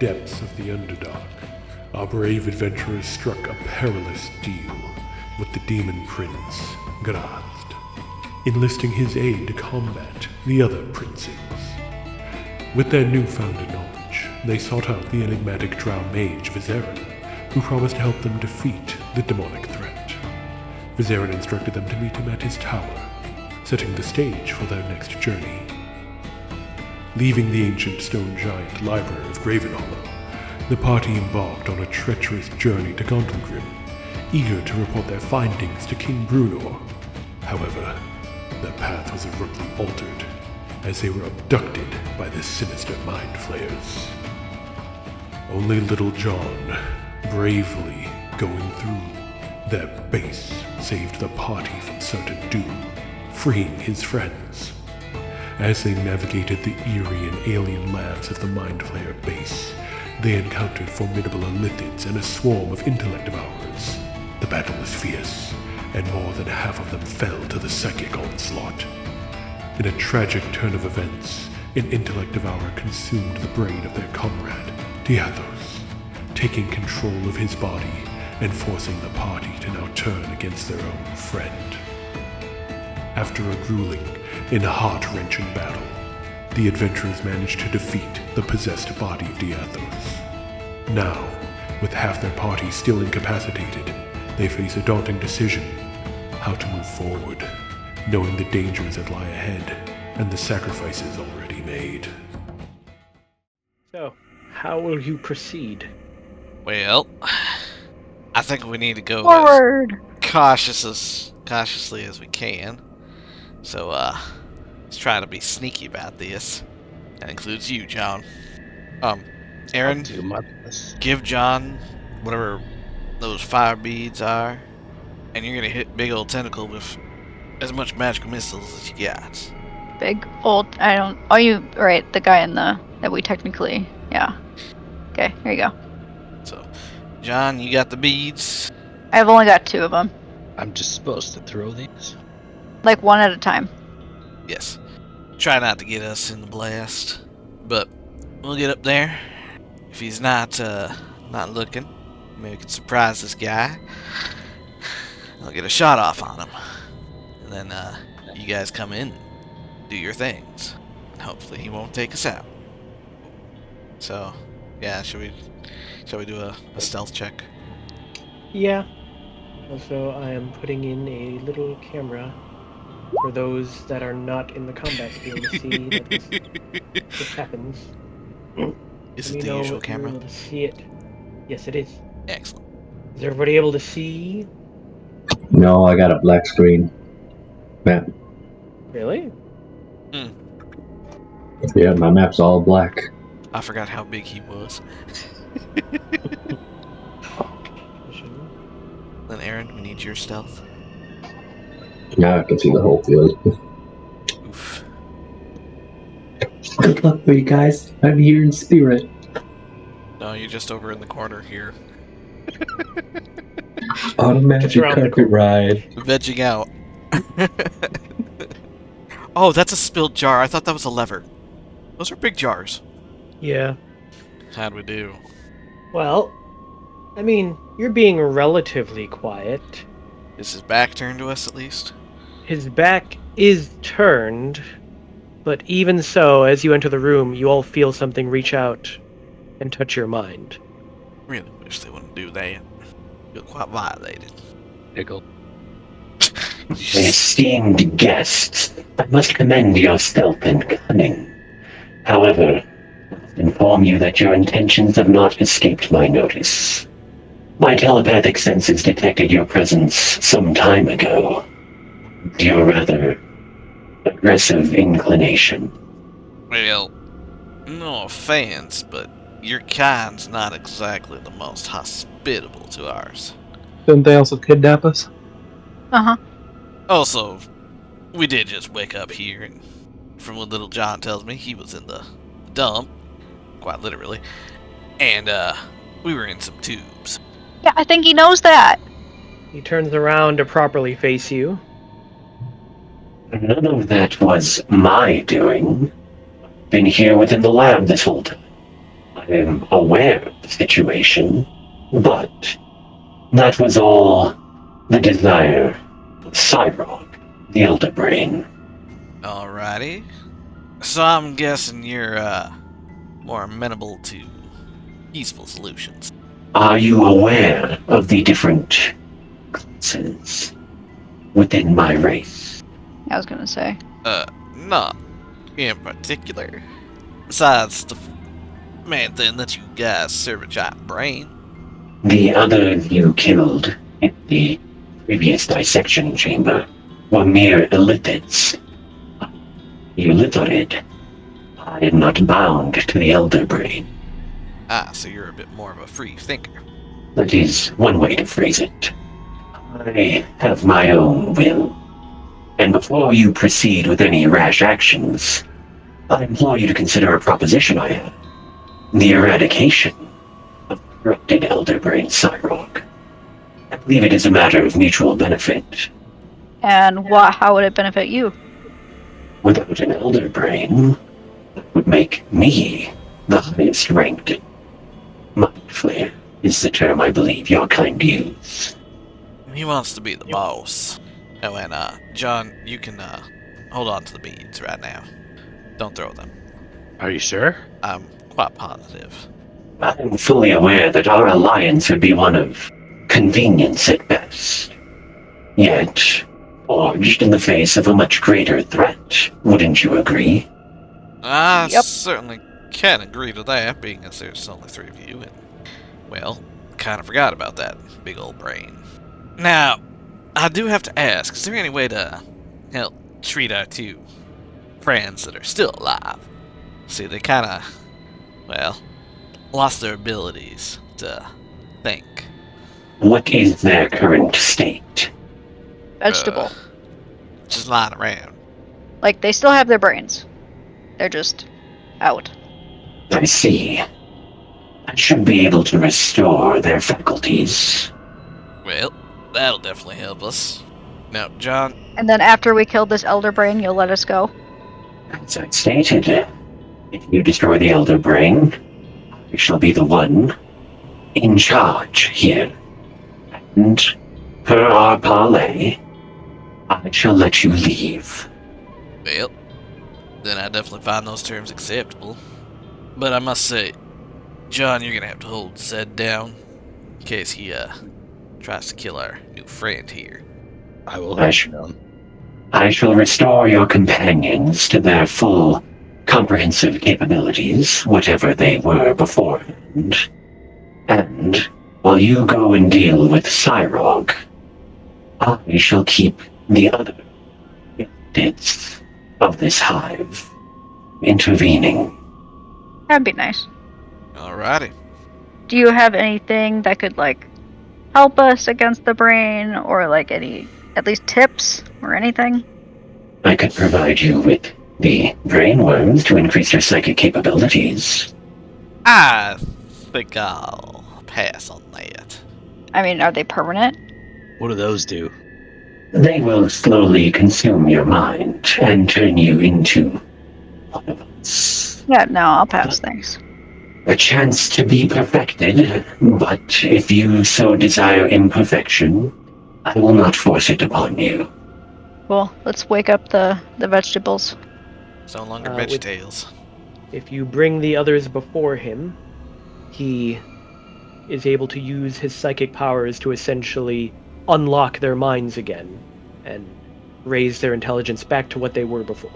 depths of the Underdark, our brave adventurers struck a perilous deal with the demon prince, Grazd, enlisting his aid to combat the other princes. With their newfound knowledge, they sought out the enigmatic drow mage Vizerin, who promised to help them defeat the demonic threat. Vizerin instructed them to meet him at his tower, setting the stage for their next journey. Leaving the ancient stone giant library of Gravenhollow, the party embarked on a treacherous journey to Gauntlegrim, eager to report their findings to King Brunor. However, their path was abruptly altered as they were abducted by the sinister Mindflayers. Only Little John, bravely going through their base, saved the party from certain doom, freeing his friends. As they navigated the eerie and alien labs of the Mindflayer base, they encountered formidable Elithids and a swarm of intellect devourers. The battle was fierce, and more than half of them fell to the psychic onslaught. In a tragic turn of events, an intellect devourer consumed the brain of their comrade, Diathos, taking control of his body and forcing the party to now turn against their own friend. After a grueling and heart-wrenching battle, the adventurers managed to defeat the possessed body of Diathos. Now, with half their party still incapacitated, they face a daunting decision: how to move forward, knowing the dangers that lie ahead and the sacrifices already made. So, how will you proceed? Well, I think we need to go Forward! as cautiously as we can. So, let's try to be sneaky about this. That includes you, John. Aaron, I'll do my best. give John whatever those fire beads are, and you're gonna hit Big Old Tentacle with as much magical missiles as you got. Big old, I don't, oh, you, right, the guy in the, that we technically, yeah. Okay, here you go. So, John, you got the beads. I've only got 2 of them. I'm just supposed to throw these? Like, 1 at a time. Yes. Try not to get us in the blast, but we'll get up there. If he's not looking, maybe we can surprise this guy. I'll get a shot off on him, and then you guys come in, do your things, and hopefully he won't take us out. So, yeah, shall we do a stealth check? Yeah. Also, I am putting in a little camera for those that are not in the combat to be able to see that this happens. Is Let it me the know usual if you're camera? able to see it. Yes, it is. Excellent. Is everybody able to see? No, I got a black screen. Map. Really? Yeah, my map's all black. I forgot how big he was. Then Aaron, we need your stealth. Now I can see the whole field. Oof. Good luck for you guys. I'm here in spirit. No, you're just over in the corner here. Automatic around the carpet ride. Vegging out. Oh, that's a spilled jar. I thought that was a lever. Those are big jars. Yeah. How'd we do? Well, I mean, you're being relatively quiet. Is his back turned to us at least? His back is turned, but even so, as you enter the room, you all feel something reach out and touch your mind. Really wish they wouldn't do that. Feel quite violated. Pickle. Esteemed guests, I must commend your stealth and cunning. However, I must inform you that your intentions have not escaped my notice. My telepathic senses detected your presence some time ago. Your rather aggressive inclination. Well, no offense, but your kind's not exactly the most hospitable to ours. Didn't they also kidnap us? Uh-huh. Also, we did just wake up here, and from what Little John tells me, he was in the dump, quite literally, and we were in some tubes. Yeah, I think he knows that. He turns around to properly face you. None of that was my doing. Been here within the lab this whole time. I am aware of the situation, but that was all the desire of Cyrog, the Elder Brain. Alrighty. So I'm guessing you're more amenable to peaceful solutions. Are you aware of the different classes within my race? I was gonna say. Not in particular. Besides the main thing that you guys serve a giant brain. The others you killed in the previous dissection chamber were mere illithids. Illiterate. I am not bound to the Elder Brain. Ah, so you're a bit more of a free thinker. That is one way to phrase it. I have my own will. And before you proceed with any rash actions, I implore you to consider a proposition I have. The eradication of the corrupted Elder Brain Cyrog. I believe it is a matter of mutual benefit. And how would it benefit you? Without an Elder Brain, that would make me the highest ranked. Mindflayer is the term I believe your kind use. He wants to be the boss. Oh, and John, you can hold on to the beads right now. Don't throw them. Are you sure? I'm quite positive. I'm fully aware that our alliance would be one of convenience at best. Yet, forged in the face of a much greater threat, wouldn't you agree? I Yep. certainly can agree to that, being as there's only 3 of you, and, well, kind of forgot about that big old brain. Now, I do have to ask, is there any way to help treat our 2 friends that are still alive? See, they kind of, well, lost their abilities to think. What is their current state? Vegetable. Just lying around. Like, they still have their brains. They're just out. I see. I should be able to restore their faculties. Well, that'll definitely help us. Now, John, And then after we kill this elder brain, you'll let us go? As I stated, if you destroy the Elder Brain, I shall be the one in charge here. And per our parley, I shall let you leave. well, then I definitely find those terms acceptable. But I must say, John, you're gonna have to hold Zed down in case he tries to kill our new friend here. I will I have sh- you know. I shall restore your companions to their full, comprehensive capabilities, whatever they were beforehand. And while you go and deal with Cyrog, I shall keep the other bits of this hive intervening. That'd be nice. Alrighty. Do you have anything that could, like, help us against the brain? Or, like, any, at least tips or anything? I could provide you with the brainworms to increase your psychic capabilities. I think I'll pass on that. I mean, are they permanent? What do those do? They will slowly consume your mind and turn you into one of us. Yeah, no, I'll pass, thanks. A chance to be perfected, but if you so desire imperfection, I will not force it upon you. Well, let's wake up the vegetables. It's no longer With- VeggieTales. If you bring the others before him, he is able to use his psychic powers to essentially unlock their minds again and raise their intelligence back to what they were before.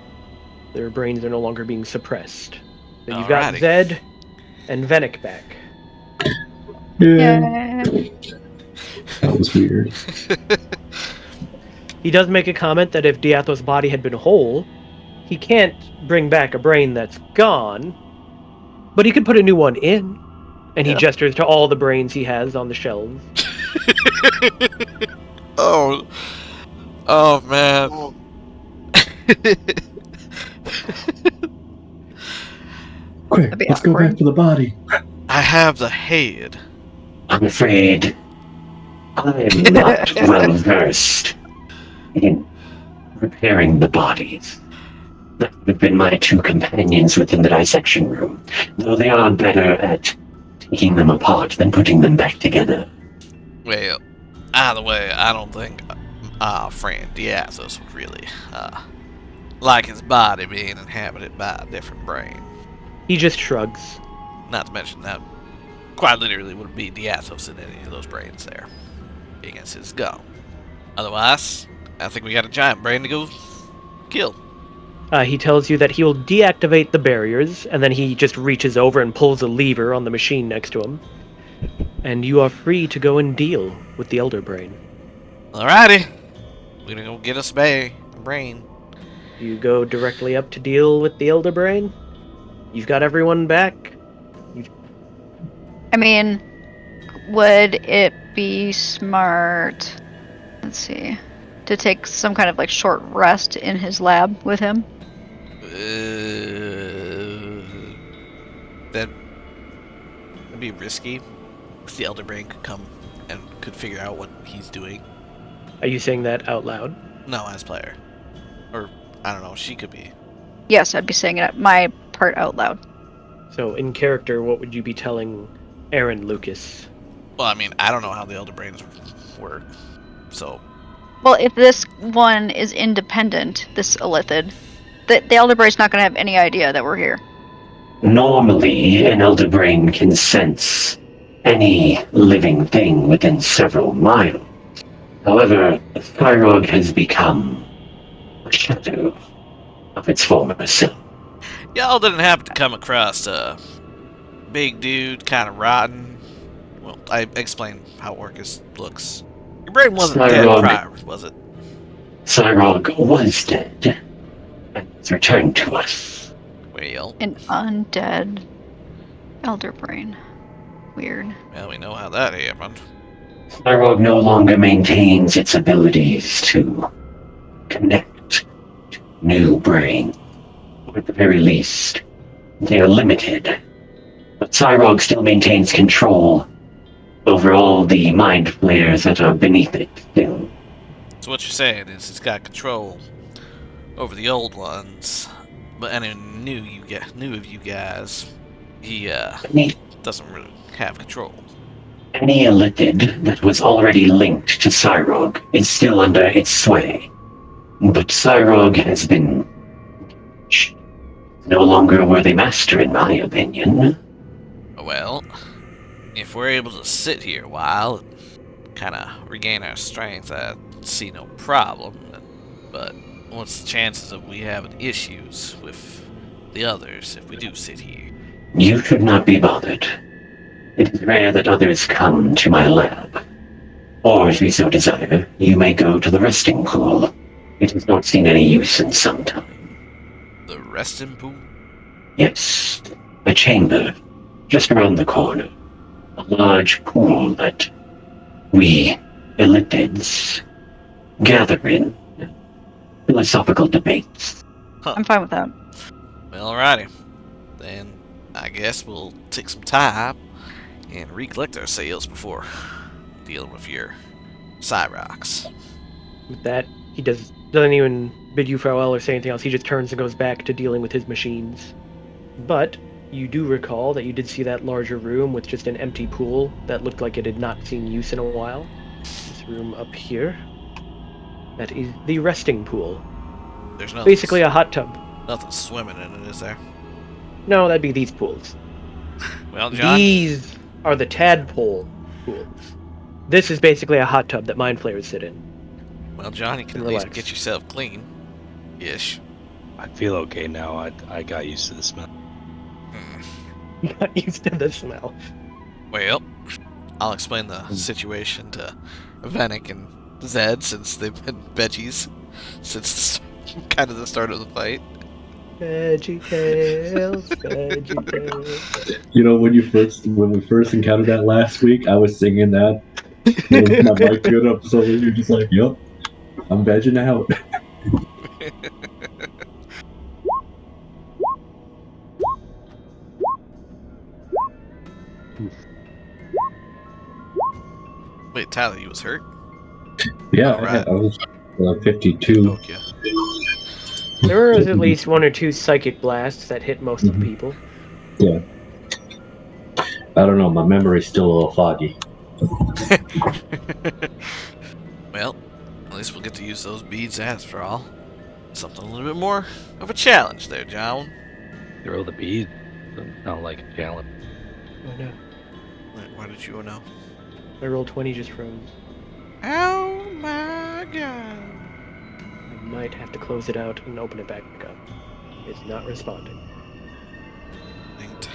Their brains are no longer being suppressed. So you've got Alrighty. Zed and Venick back. Yeah. Yeah. That was weird. He does make a comment that if Diathos' body had been whole, he can't bring back a brain that's gone, but he could put a new one in. And he Yeah. gestures to all the brains he has on the shelves. Oh man. Quick, That'd be let's go awkward. back to the body. I have the head. I'm afraid I am not well versed in repairing the bodies. That would have been my two companions within the dissection room, though they are better at taking them apart than putting them back together. Well, either way, I don't think our friend Diathos would really like his body being inhabited by a different brain. He just shrugs. Not to mention that quite literally would be Diathos in any of those brains there, being as his gone. Otherwise, I think we got a giant brain to go kill. He tells you that he will deactivate the barriers, and then he just reaches over and pulls a lever on the machine next to him. And you are free to go and deal with the Elder Brain. Alrighty. We're gonna go get us a brain. You go directly up to deal with the Elder Brain? You've got everyone back? I mean, would it be smart, let's see, to take some kind of like short rest in his lab with him? That'd be risky. The Elder Brain could come and could figure out what he's doing. Are you saying that out loud? No, as player. Or, I don't know, she could be. Yes, I'd be saying it my part out loud. So, in character, what would you be telling Aaron Lucas? Well, I mean, I don't know how the Elder Brains work, so... Well, if this one is independent, this Illithid, the Elder Brain's not going to have any idea that we're here. Normally, an Elder Brain can sense any living thing within several miles. However, Thyroid has become a shadow of its former self. Y'all didn't happen to come across a big dude, kind of rotten. Well, I explained how Orcus looks. Your brain wasn't dead prior, was it? Cyrog was dead, and has returned to us. Well, An undead Elder Brain. Weird. well, we know how that happened. Cyrog no longer maintains its abilities to connect to new brain. Or at the very least, they are limited. But Cyrog still maintains control over all the Mindflayers that are beneath it still. So what you're saying is it's got control over the old ones, but any new of you guys, he doesn't really have control. Any Illithid that was already linked to Cyrog is still under its sway. But Cyrog has been no longer a worthy master, in my opinion. Well, if we're able to sit here a while and kind of regain our strength, I see no problem. But what's the chances of we having issues with the others if we do sit here? You should not be bothered. It is rare that others come to my lab. Or, if you so desire, you may go to the resting pool. It has not seen any use in some time. The resting pool? Yes, a chamber, just around the corner. A large pool that we Illithids gather in. Philosophical debates. I'm fine with that. Well, alrighty. Then I guess we'll take some time and recollect ourselves before dealing with your Cyrox. With that, he doesn't even bid you farewell or say anything else. He just turns and goes back to dealing with his machines. But you do recall that you did see that larger room with just an empty pool that looked like it had not seen use in a while. This room up here. That is the resting pool. There's nothing, Basically a hot tub. nothing swimming in it, is there? No, that'd be these pools. Well, John, These are the tadpole pools. This is basically a hot tub that Mindflayers sit in. you can at least get yourself clean. Ish. I feel okay now. I got used to the smell. Not used to the smell. Well, I'll explain the situation to Vanek and Zed since they've been veggies since kind of the start of the fight. VeggieTales, VeggieTales. You know, when we first encountered that last week, I was singing that. And my mic got up, so you're just like, "Yup, I'm vegging out." Wait, Tyler, you was hurt? Yeah, All right. I was 52. Okay. There was at least 1 or 2 psychic blasts that hit most of the people. Yeah. I don't know. My memory's still a little foggy. Well, at least we'll get to use those beads after all. Something a little bit more of a challenge there, John. Throw the bead. Doesn't sound like a challenge. Oh no. Why did you know? My roll 20 just froze. Oh my god. I might have to close it out and open it back up. It's not responding. Linked.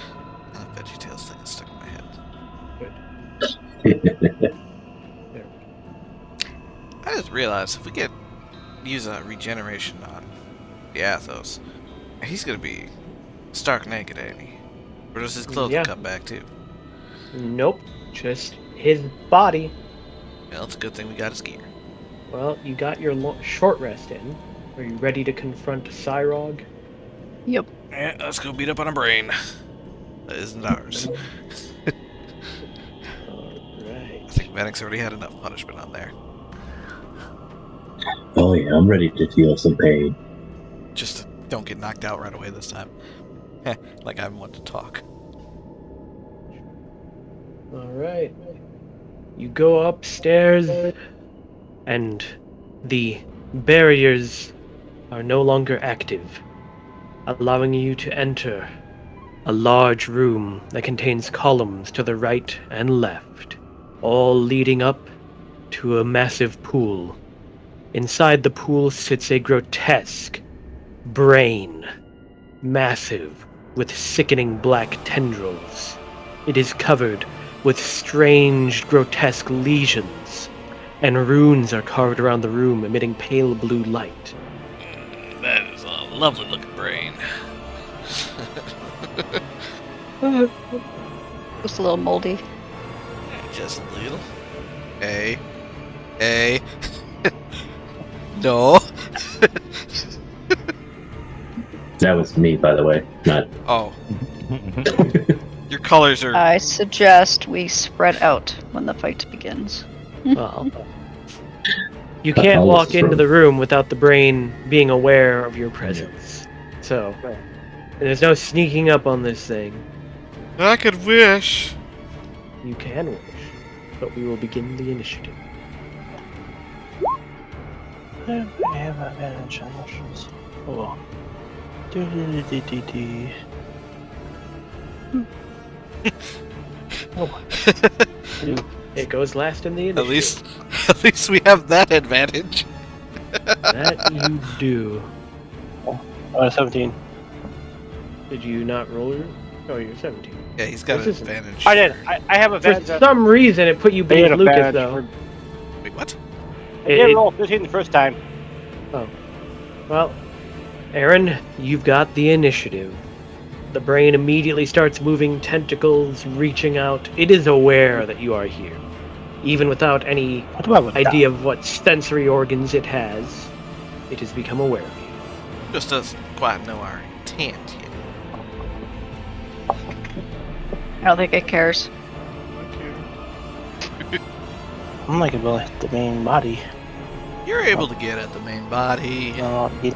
That VeggieTales thing is stuck in my head. Good. There. I just realized if we get use a regeneration on Diathos, he's gonna be stark naked, ain't he? Or does his clothing Yeah. come back too? Nope. Just his body. Well, it's a good thing we got his gear. Well, you got your short rest in. Are you ready to confront Cyrog? Yep. Yeah, let's go beat up on a brain. That isn't ours. Alright. I think Venix already had enough punishment on there. Oh yeah, I'm ready to feel some pain. Just don't get knocked out right away this time. Like I'm one to talk. Alright. You go upstairs, and the barriers are no longer active, allowing you to enter a large room that contains columns to the right and left, all leading up to a massive pool. Inside the pool sits a grotesque brain, massive, with sickening black tendrils. It is covered with strange, grotesque lesions, and runes are carved around the room, emitting pale blue light. That is a lovely looking brain. Just a little moldy. Just a little. Hey. No. That was me, by the way. Not. Oh. Your colors are. I suggest we spread out when the fight begins. Well, you can't walk into the room without the brain being aware of your presence. So, there's no sneaking up on this thing. I could wish. You can wish, but we will begin the initiative. I have advantage on motions. Oh. Oh. It goes last in the initiative. At least we have that advantage. That you do. 17. Did you not roll your... Oh, you're 17. Yeah, he's got an This isn't- advantage. I did. I have For advantage. some reason, it put you I beneath had Lucas, advantage though. Wait, what? I did roll 15 the first time. Well, Aaron, you've got the initiative. The brain immediately starts moving tentacles, reaching out. It is aware that you are here. Even without any What do I have idea of what sensory organs it has, it has become aware of you. Just doesn't quite know our intent yet. I don't think it cares. I'm like able to hit the main body. You're able to get at the main body. He-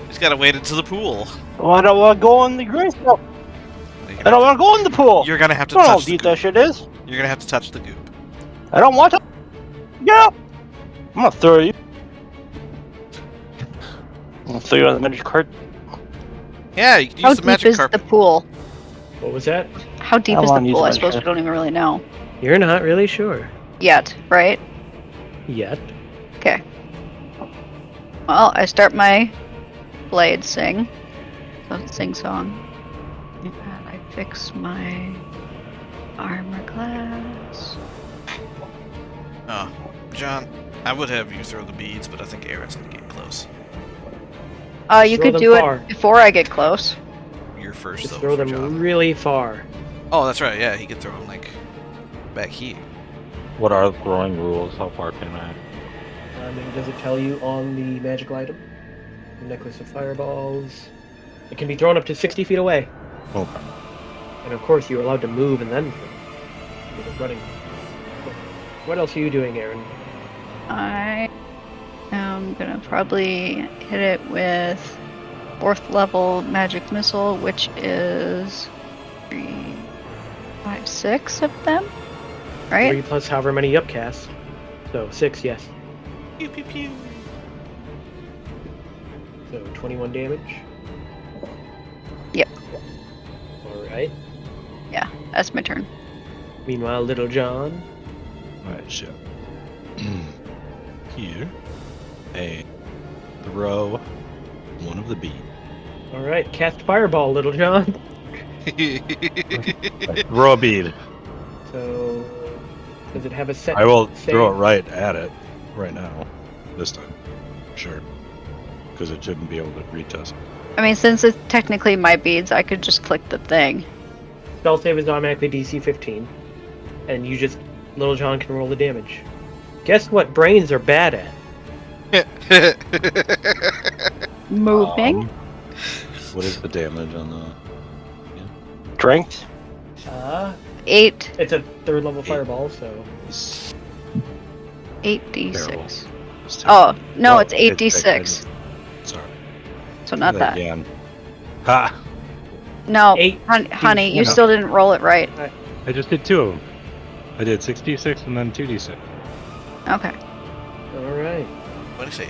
Just gotta wait until the pool. Oh, I don't want to go in the grave. No, I don't want to go in the pool. You're gonna have to I don't know how touch the deep that goop. shit is. You're gonna have to touch the goop. I don't want to. Get up! I'm gonna throw you. I'm gonna throw you on the magic card. Yeah, you can How use the deep magic is carpet. the pool? What was that? How deep I is the wanna use pool? I my suppose we shirt. don't even really know You're not really sure yet, right? yet. Okay. Well, I start my blade sing. So sing song. And I fix my armor class. Oh, John, I would have you throw the beads, but I think Aaron's gonna get close. You Throw could them do far. it before I get close. You're first, Just though, throw for them John. really far. Oh, that's right, yeah, he could throw them, like, back here. What are the throwing rules? How far can I? And does it tell you on the magical item? The necklace of fireballs. It can be thrown up to 60 feet away. Okay. And of course, you're allowed to move and then you're running. What else are you doing, Aaron? I am gonna probably hit it with 4th level magic missile, which is 3, 5, 6 of them, right? 3 plus however many you upcast. So 6, yes. Pew pew pew. So 21 damage. Yep. Alright. Yeah, that's my turn. Meanwhile, Little John. Alright, so here, throw one of the beads. Alright, cast Fireball, Little John. Throw a bead. So, does it have a set? I will save? throw it right at it, right now, this time. Sure. Because it shouldn't be able to retest. I mean, since it's technically my beads, I could just click the thing. Spell save is automatically DC 15. And you just, Little John can roll the damage. Guess what brains are bad at? Moving. What is the damage on the... Strength. 8. It's a 3rd level fireball, so... 8d6. Oh, no, it's 8d6. Sorry. So not that. Again. Ha! No, 8 honey, you no. still didn't roll it right. I just did 2 of them. I did 6d6 and then 2d6. Okay. Alright. What do you say?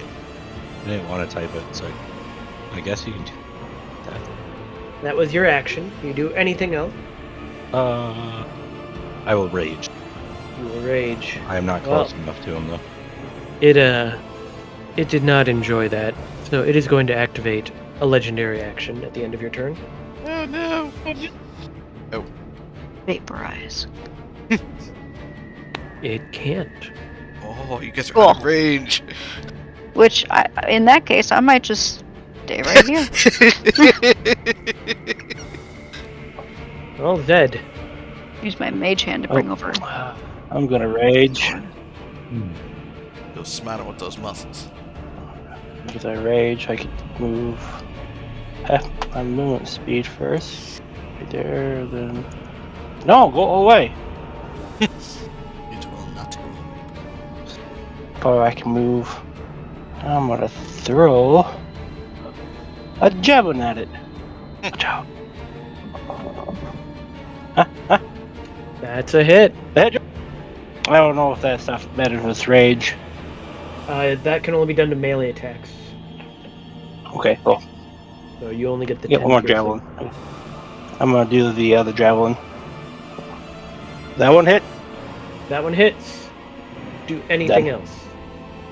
I didn't want to type it, so I guess you can do that. That was your action. You do anything else? I will rage. You will rage. I am not close enough to him, though. It did not enjoy that, so it is going to activate a legendary action at the end of your turn. Oh no! Vaporize. It can't. Oh, you guys are Cool. out of range. Which, in that case, I might just stay right here. Well, Zed. Use my mage hand to bring over. I'm gonna rage. Go smite him with those muscles. Because I rage, I can move half my movement speed first. Right there, then. No, go away! You will not. Or I can move. I'm gonna throw a javelin at it. Watch out. That's a hit. I don't know if that stuff better with rage. That can only be done to melee attacks. Okay, cool. So you only get the Get 10 one more piercing. javelin. I'm gonna do the other javelin. That one hit? That one hits. Do anything else.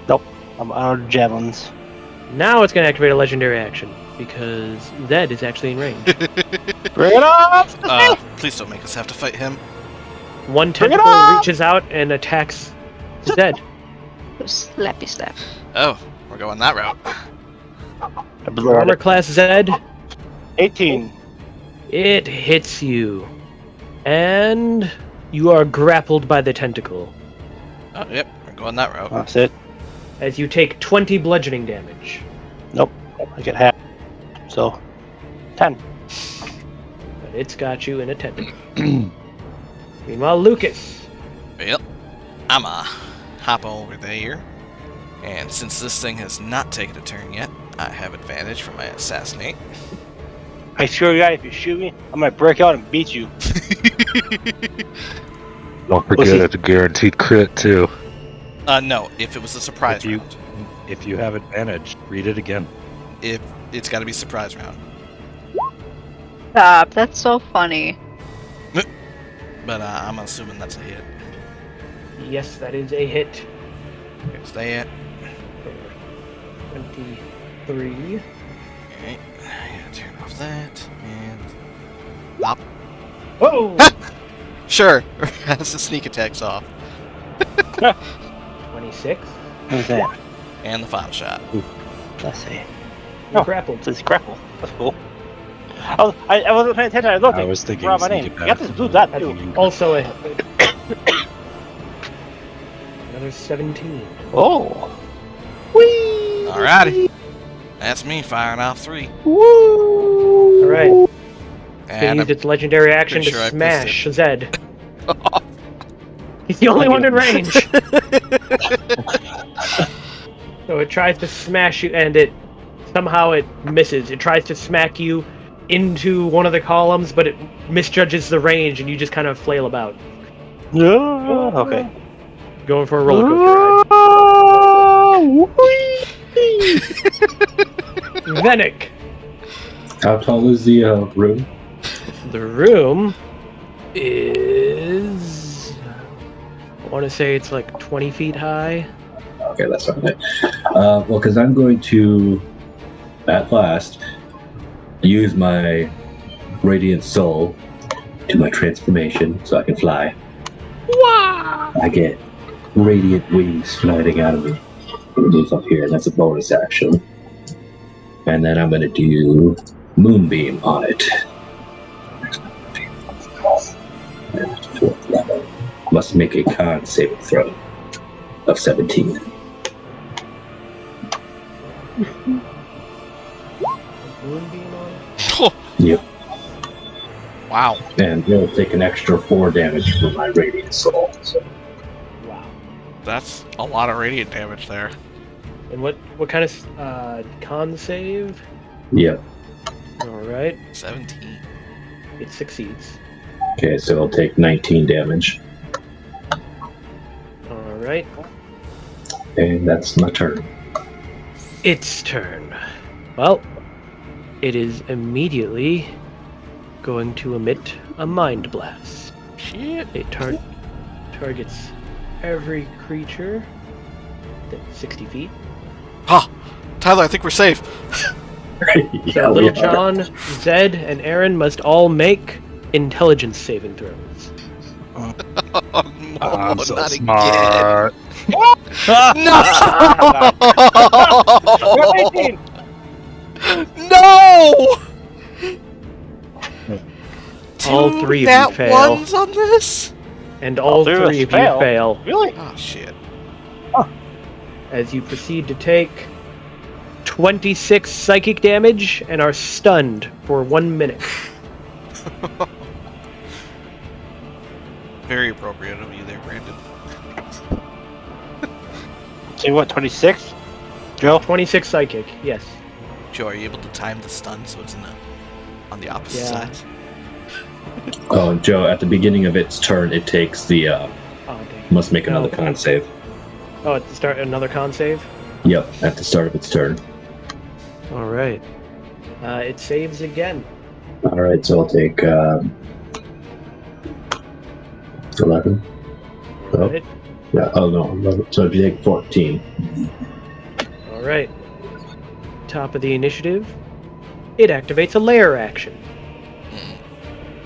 Nope. I'm out of javelins. Now it's going to activate a legendary action, because Zed is actually in range. Bring it up! Please don't make us have to fight him. One Bring it tentacle on! reaches out and attacks Zed. Slappy slap. Oh, we're going that route. I blew Armor it. class Zed, 18. it hits you. And you are grappled by the tentacle, Oh, yep, we're going that route. That's it. as you take 20 bludgeoning damage. Nope. I get half. So, 10. But it's got you in a tentacle. Meanwhile, Lucas. Yep. I'ma hop over there. And since this thing has not taken a turn yet, I have advantage for my assassinate. I swear to God, if you shoot me, I might break out and beat you. Don't forget it's a guaranteed crit too. No, if it was a surprise round. If you have advantage, read it again. If it's got to be surprise round. Stop, that's so funny. But I'm assuming that's a hit. Yes, that is a hit. Here's that. 23. Okay, I gotta turn off that and bop. Whoa! Sure, as the sneak attack's off. 26. What's that? And the final shot. Let's see. You're Oh. grappled. It's grapple. That's cool. I wasn't paying attention. I was looking. I was thinking Forgot my sneak name. attack. You have to do that That's too. also a hit. Another 17. Oh. Whee! Alrighty. That's me firing off 3. Woo! Alright. It And used its legendary action pretty to sure I smash Zed. He's the only one in range. So it tries to smash you, and it somehow it misses. It tries to smack you into one of the columns, but it misjudges the range, and you just kind of flail about. Okay. Going for a roller coaster ride. Venick. How tall is the room? The room is... I want to say it's like 20 feet high. Okay, that's fine. Well, because I'm going to, at last, use my Radiant Soul to my transformation so I can fly. Wow! I get radiant wings floating out of me. Move up here, that's a bonus action. And then I'm going to do Moonbeam on it. Fourth level. Must make a con saving throw of 17. Moonbeam on it? Yep. Wow. And it'll take an extra 4 damage from my Radiant Soul. So. Wow. That's a lot of radiant damage there. And what kind of con save? Yep. Alright. 17. It succeeds. Okay, so it'll take 19 damage. Alright. And that's my turn. Its turn. Well, it is immediately going to emit a Mind Blast. Shit. It targets every creature that's 60 feet. Ha! Tyler, I think we're safe. Yeah, So we Little are. John, Zed, and Aaron must all make intelligence saving throws. Oh, no, I'm so not smart. again. No! No! All Two three of nat you fail. ones on this? And all three of us three of you fail? fail Really? Oh, shit. as you proceed to take 26 psychic damage and are stunned for 1 minute. Very appropriate of you there, Brandon. Say what, 26? Joe? 26 psychic, yes. Joe, are you able to time the stun so it's on the opposite Yeah. side? Oh, Joe, at the beginning of its turn, it takes the, Oh, dang. must make another con save. Oh, at the start, another con save? Yep, at the start of its turn. Alright. It saves again. Alright, so I'll take, 11. Oh, Alright. yeah, oh no, 11. So if you take 14. Alright. Top of the initiative. It activates a lair action.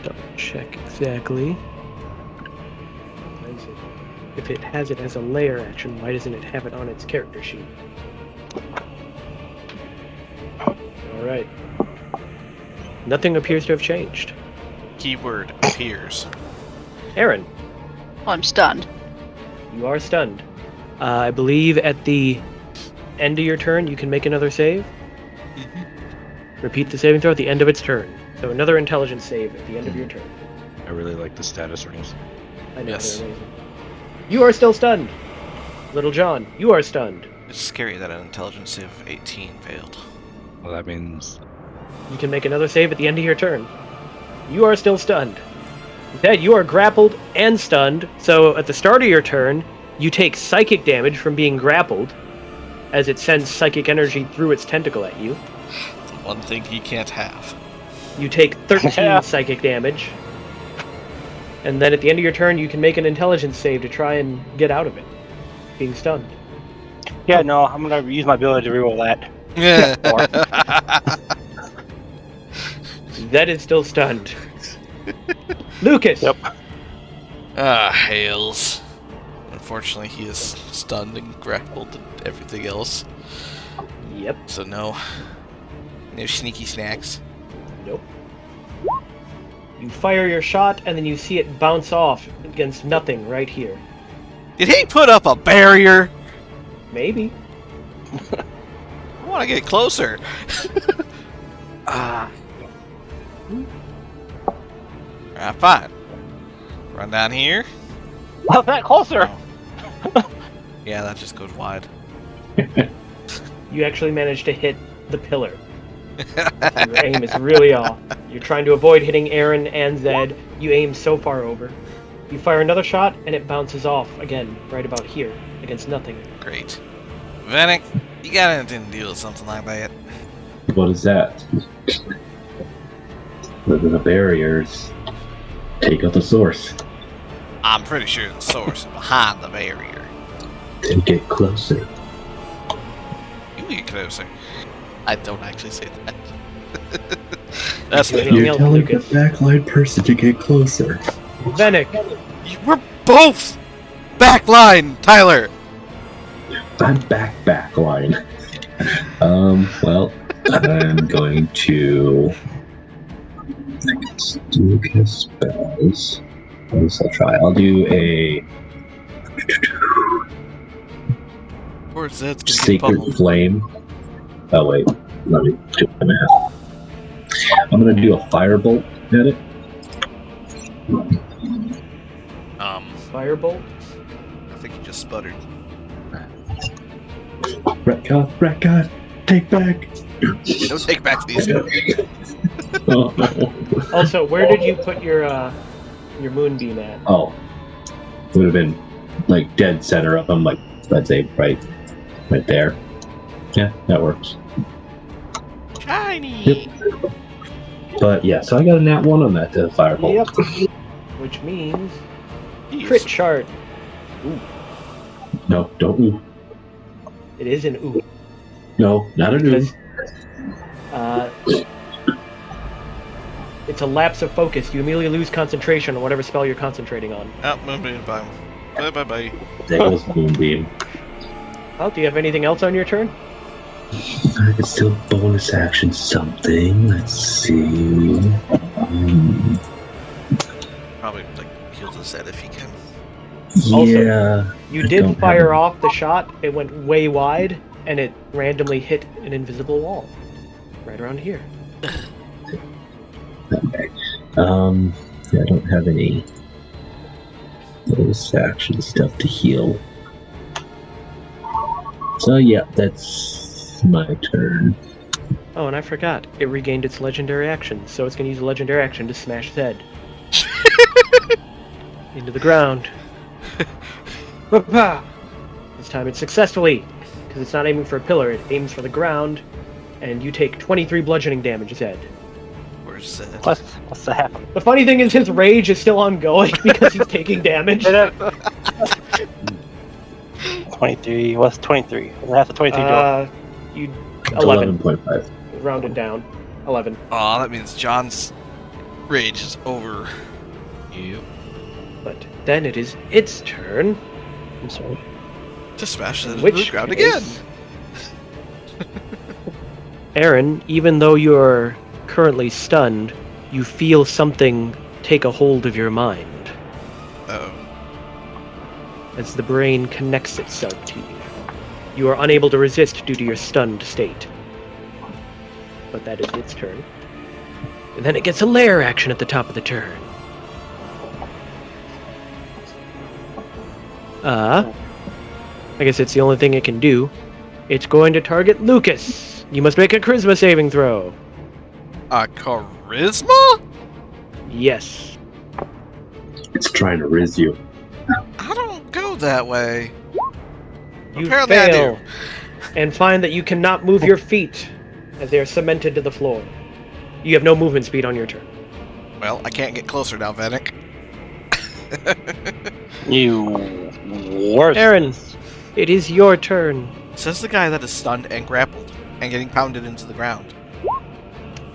Double check exactly. If it has it as a lair action, why doesn't it have it on its character sheet? Alright. Nothing appears to have changed. Keyword appears. Aaron, Oh, I'm stunned. you are stunned. I believe at the end of your turn, you can make another save. Repeat the saving throw at the end of its turn. So another intelligence save at the end of your turn. I really like the status rings. I know, Yes. they're amazing. You are still stunned. Little John, you are stunned. It's scary that an intelligence save of 18 failed. Well, that means You can make another save at the end of your turn. You are still stunned. Instead, you are grappled and stunned, so at the start of your turn, you take psychic damage from being grappled, as it sends psychic energy through its tentacle at you. The one thing he can't have. You take 13 psychic damage. And then at the end of your turn, you can make an intelligence save to try and get out of it, being stunned. Yeah, no, I'm gonna use my ability to reroll that. Yeah. That is still stunned. Lucas! Yep. Hails. Unfortunately, he is stunned and grappled and everything else. Yep. So no sneaky snacks. Nope. You fire your shot, and then you see it bounce off against nothing right here. Did he put up a barrier? Maybe. I want to get closer. Fine. Run down here. Not that closer! Yeah, that just goes wide. You actually managed to hit the pillar. Your aim is really off. You're trying to avoid hitting Aaron and Zed. You aim so far over. You fire another shot, and it bounces off again, right about here, against nothing. Great. Vanek, you got anything to deal with something like that? What is that? The barriers. Take out the source. I'm pretty sure the source is behind the barrier. Then get closer. You get closer. I don't actually say that. That's Anything You're else, telling the Lucas? backline person to get closer. Vanek, We're both backline, Tyler. I'm backline. Well, I'm going to do cast spells. At least I'll try. I'll do a Where's that's gonna get Sacred bubbled. Flame. Oh wait, let me do my math. I'm gonna do a firebolt at it. firebolt. I think you just sputtered. Retcon, take back. Don't take back these. Oh, no. Also, where did you put your moonbeam at? Oh, it would have been like dead center up. I'm like, I'd say right there. Yeah, that works. Shiny. Yep. But yeah, so I got a nat 1 on that firebolt. Yep. Which means Jeez. crit shard. No, don't ooh. It is an ooh. No, not an ooh. Because it's a lapse of focus. You immediately lose concentration on whatever spell you're concentrating on. Oh, moonbeam, bye. Bye. There goes Moonbeam. Oh, do you have anything else on your turn? I could still bonus action something. Let's see. Probably like heal the Zed if you can. Yeah. You I did don't fire have off the shot. It went way wide, and it randomly hit an invisible wall. Right around here. Okay. Yeah, I don't have any bonus action stuff to heal. So yeah, that's my turn. Oh, and I forgot. It regained its legendary action, so it's going to use a legendary action to smash Zed. Into the ground. This time it's successfully, because it's not aiming for a pillar, it aims for the ground, and you take 23 bludgeoning damage, Zed. Where's Zed? What's that happen? The funny thing is his rage is still ongoing because he's taking damage. 23. What's 23? Half the 23 You 11. 11.5. Rounded down. 11. Oh, that means John's rage is over. Yep. But then it is its turn. I'm sorry. To smash it into Which the ground case- again. Aaron, even though you're currently stunned, you feel something take a hold of your mind Oh. as the brain connects itself to you. You are unable to resist due to your stunned state. But that is its turn. And then it gets a lair action at the top of the turn. I guess it's the only thing it can do. It's going to target Lucas. You must make a charisma saving throw. A charisma? Yes. It's trying to riz you. I don't go that way. You Apparently I fail. do. And find that you cannot move your feet as they are cemented to the floor. You have no movement speed on your turn. Well, I can't get closer now, Vanek. You worse. Aaron, it is your turn. Says the guy that is stunned and grappled and getting pounded into the ground.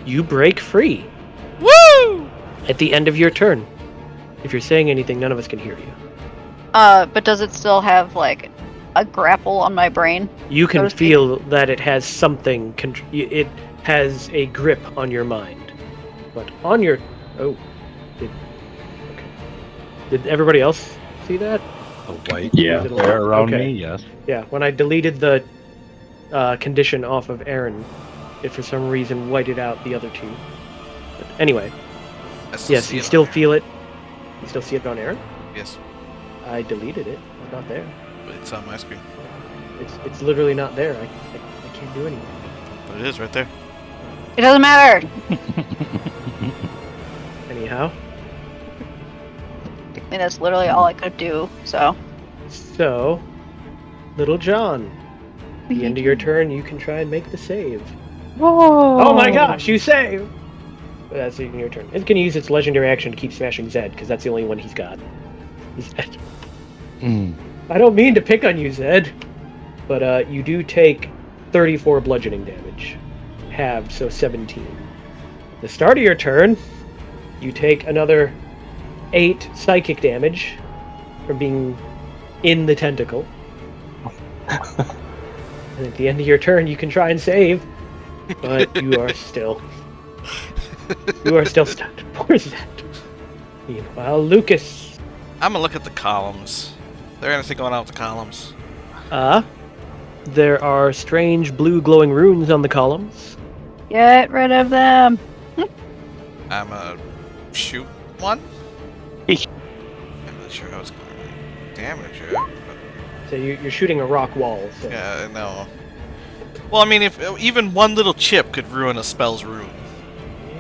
You break free Woo! at the end of your turn. If you're saying anything, none of us can hear you. But does it still have like a grapple on my brain? You So can to speak. feel that it has something. It has a grip on your mind, but on your Did everybody else see that? The white Yeah. air around Okay. me, yes. Yeah. When I deleted the condition off of Aaron, it for some reason whited out the other two. But anyway, I still yes, see you it still on there. feel it. You still see it on Aaron? Yes, I deleted it. It's not there. but it's on my screen. It's literally not there. I can't do anything. But it is right there. It doesn't matter. Anyhow. I mean, that's literally all I could do. So. So, Little John, at the end of your turn, you can try and make the save. Whoa! Oh my gosh, you save! That's even your turn. It's going to use its legendary action to keep smashing Zed, because that's the only one he's got. Zed. I don't mean to pick on you, Zed, but you do take 34 bludgeoning damage. Halved, so 17. The start of your turn, you take another 8 psychic damage from being in the tentacle. And at the end of your turn, you can try and save, but you are still stunned. Poor Zed. Meanwhile, Lucas. I'm gonna look at the columns. Is there anything going on with the columns? There are strange blue glowing runes on the columns. Get rid of them. I'm gonna shoot one. I'm not sure how it's going to damage it. So you're shooting a rock wall. So. Yeah, no. Well, I mean, if even one little chip could ruin a spell's rune.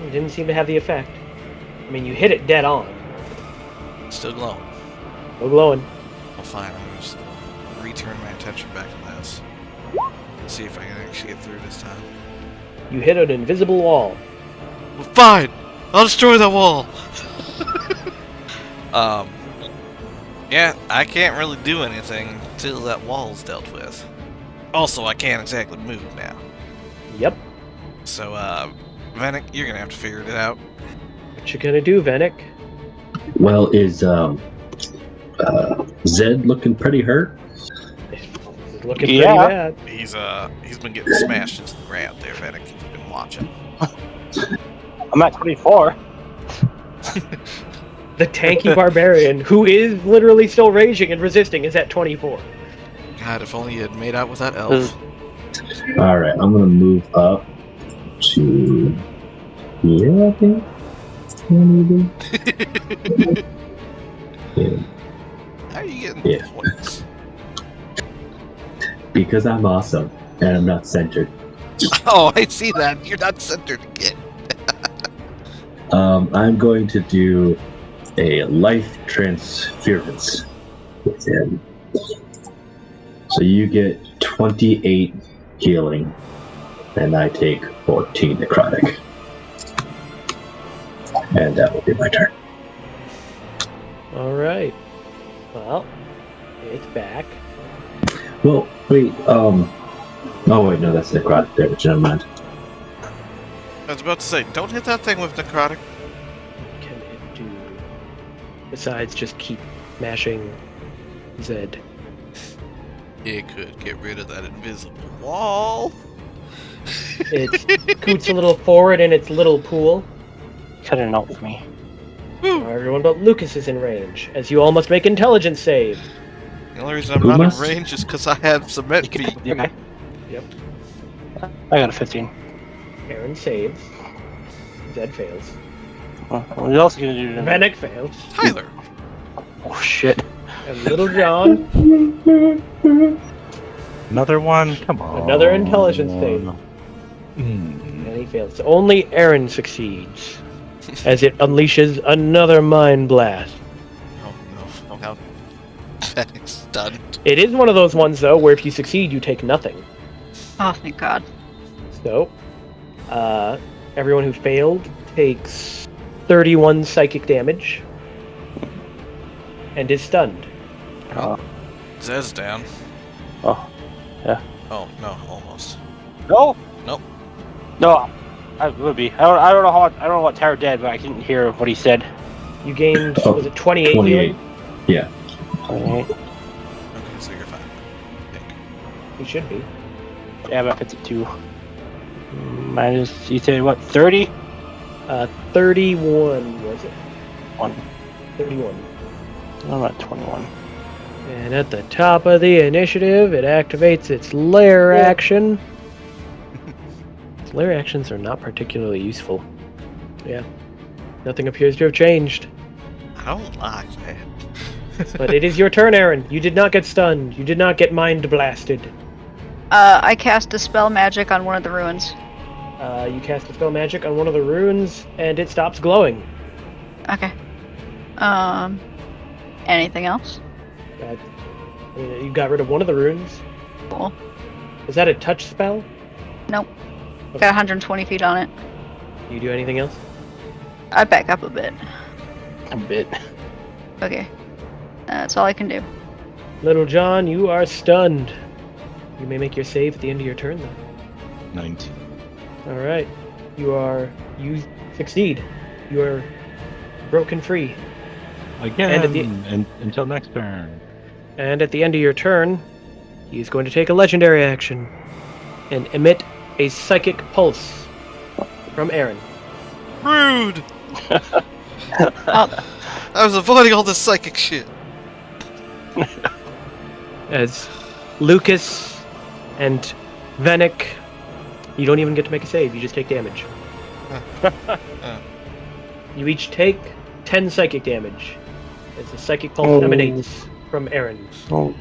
It didn't seem to have the effect. I mean, you hit it dead on. It's still glowing. No glowing. Well, fine. I'm gonna just return my attention back to this. See if I can actually get through this time. You hit an invisible wall. Well, fine. I'll destroy that wall. Yeah, I can't really do anything till that wall's dealt with. Also, I can't exactly move now. Yep. So, Venik, you're gonna have to figure it out. What you gonna do, Venik? Well, is Zed looking pretty hurt? It's looking pretty bad. He's been getting smashed into the ground there, Venik. You've been watching. I'm at 24. The tanky barbarian, who is literally still raging and resisting, is at 24. God, if only you had made out with that elf. Alright, I'm gonna move up to here, I think. Maybe. Yeah. How are you getting points? Because I'm awesome and I'm not centered. Oh, I see that. You're not centered again. I'm going to do a life transference with him. So you get 28 healing, and I take 14 necrotic. And that will be my turn. Alright. Well, it's back. Well, wait, oh wait, no, that's necrotic damage, never mind. I was about to say, don't hit that thing with necrotic. What can it do? Besides just keep mashing Zed. It could get rid of that invisible wall. It scoots a little forward in its little pool. Cut it out for me. Everyone but Lucas is in range, as you all must make intelligence save. The only reason I'm not in range is because I have cement feet. Okay. Yep. I got a 15. Aaron saves. Zed fails. What else are you gonna do to me? Venik fails. Tyler. Oh shit. And Little John. Another one? Come on. Another intelligence save. And he fails. Only Aaron succeeds. As it unleashes another mind blast. Oh no. Oh, how Venik's stunned. It is one of those ones, though, where if you succeed, you take nothing. Oh, thank God. So, everyone who failed takes 31 psychic damage and is stunned. Zed's down. Oh, yeah. Oh no, almost. No. Nope. No, I would be. I don't know what Tara did, but I didn't hear what he said. You gained, was it 28? 28. Yeah. 28. Okay, so you're fine. I think. You should be. Yeah, I'm at 52. Minus, you said what, 30? 31, was it? 1. 31. I'm at 21. And at the top of the initiative, it activates its lair action. Its lair actions are not particularly useful. Yeah. Nothing appears to have changed. I don't like that. But it is your turn, Aaron. You did not get stunned. You did not get mind blasted. I cast Dispel Magic on one of the ruins. You cast Dispel Magic on one of the runes, and it stops glowing. Okay. Anything else? You got rid of one of the runes. Cool. Is that a touch spell? Nope. Okay. Got 120 feet on it. Do you do anything else? I back up a bit. A bit. Okay. That's all I can do. Little John, you are stunned. You may make your save at the end of your turn, though. 19. Alright. You succeed. You are broken free. Again, And until next turn. And at the end of your turn, he's going to take a legendary action and emit a psychic pulse from Aaron. Rude! Oh, I was avoiding all this psychic shit. As Lucas and Venick, you don't even get to make a save, you just take damage. You each take 10 psychic damage as the psychic pulse emanates from Aaron. Oh.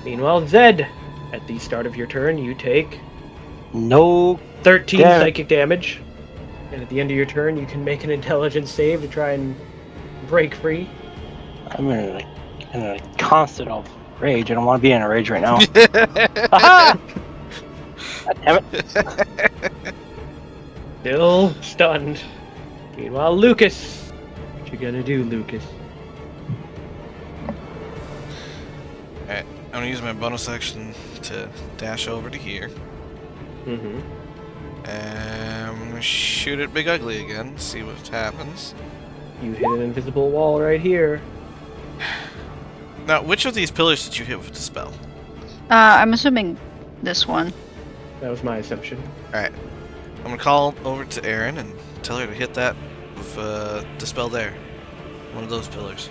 Meanwhile, Zed, at the start of your turn, you take No. 13 Damn. psychic damage. And at the end of your turn, you can make an intelligence save to try and break free. I'm in a constant of rage. I don't want to be in a rage right now. God damn it. Still stunned. Meanwhile, Lucas. What you gonna do, Lucas? Alright, I'm gonna use my bonus action to dash over to here. Mm-hmm. And I'm gonna shoot at Big Ugly again, see what happens. You hit an invisible wall right here. Now, which of these pillars did you hit with the spell? I'm assuming this one. That was my assumption. Alright. I'm gonna call over to Erin and tell her to hit that with Dispel there. One of those pillars.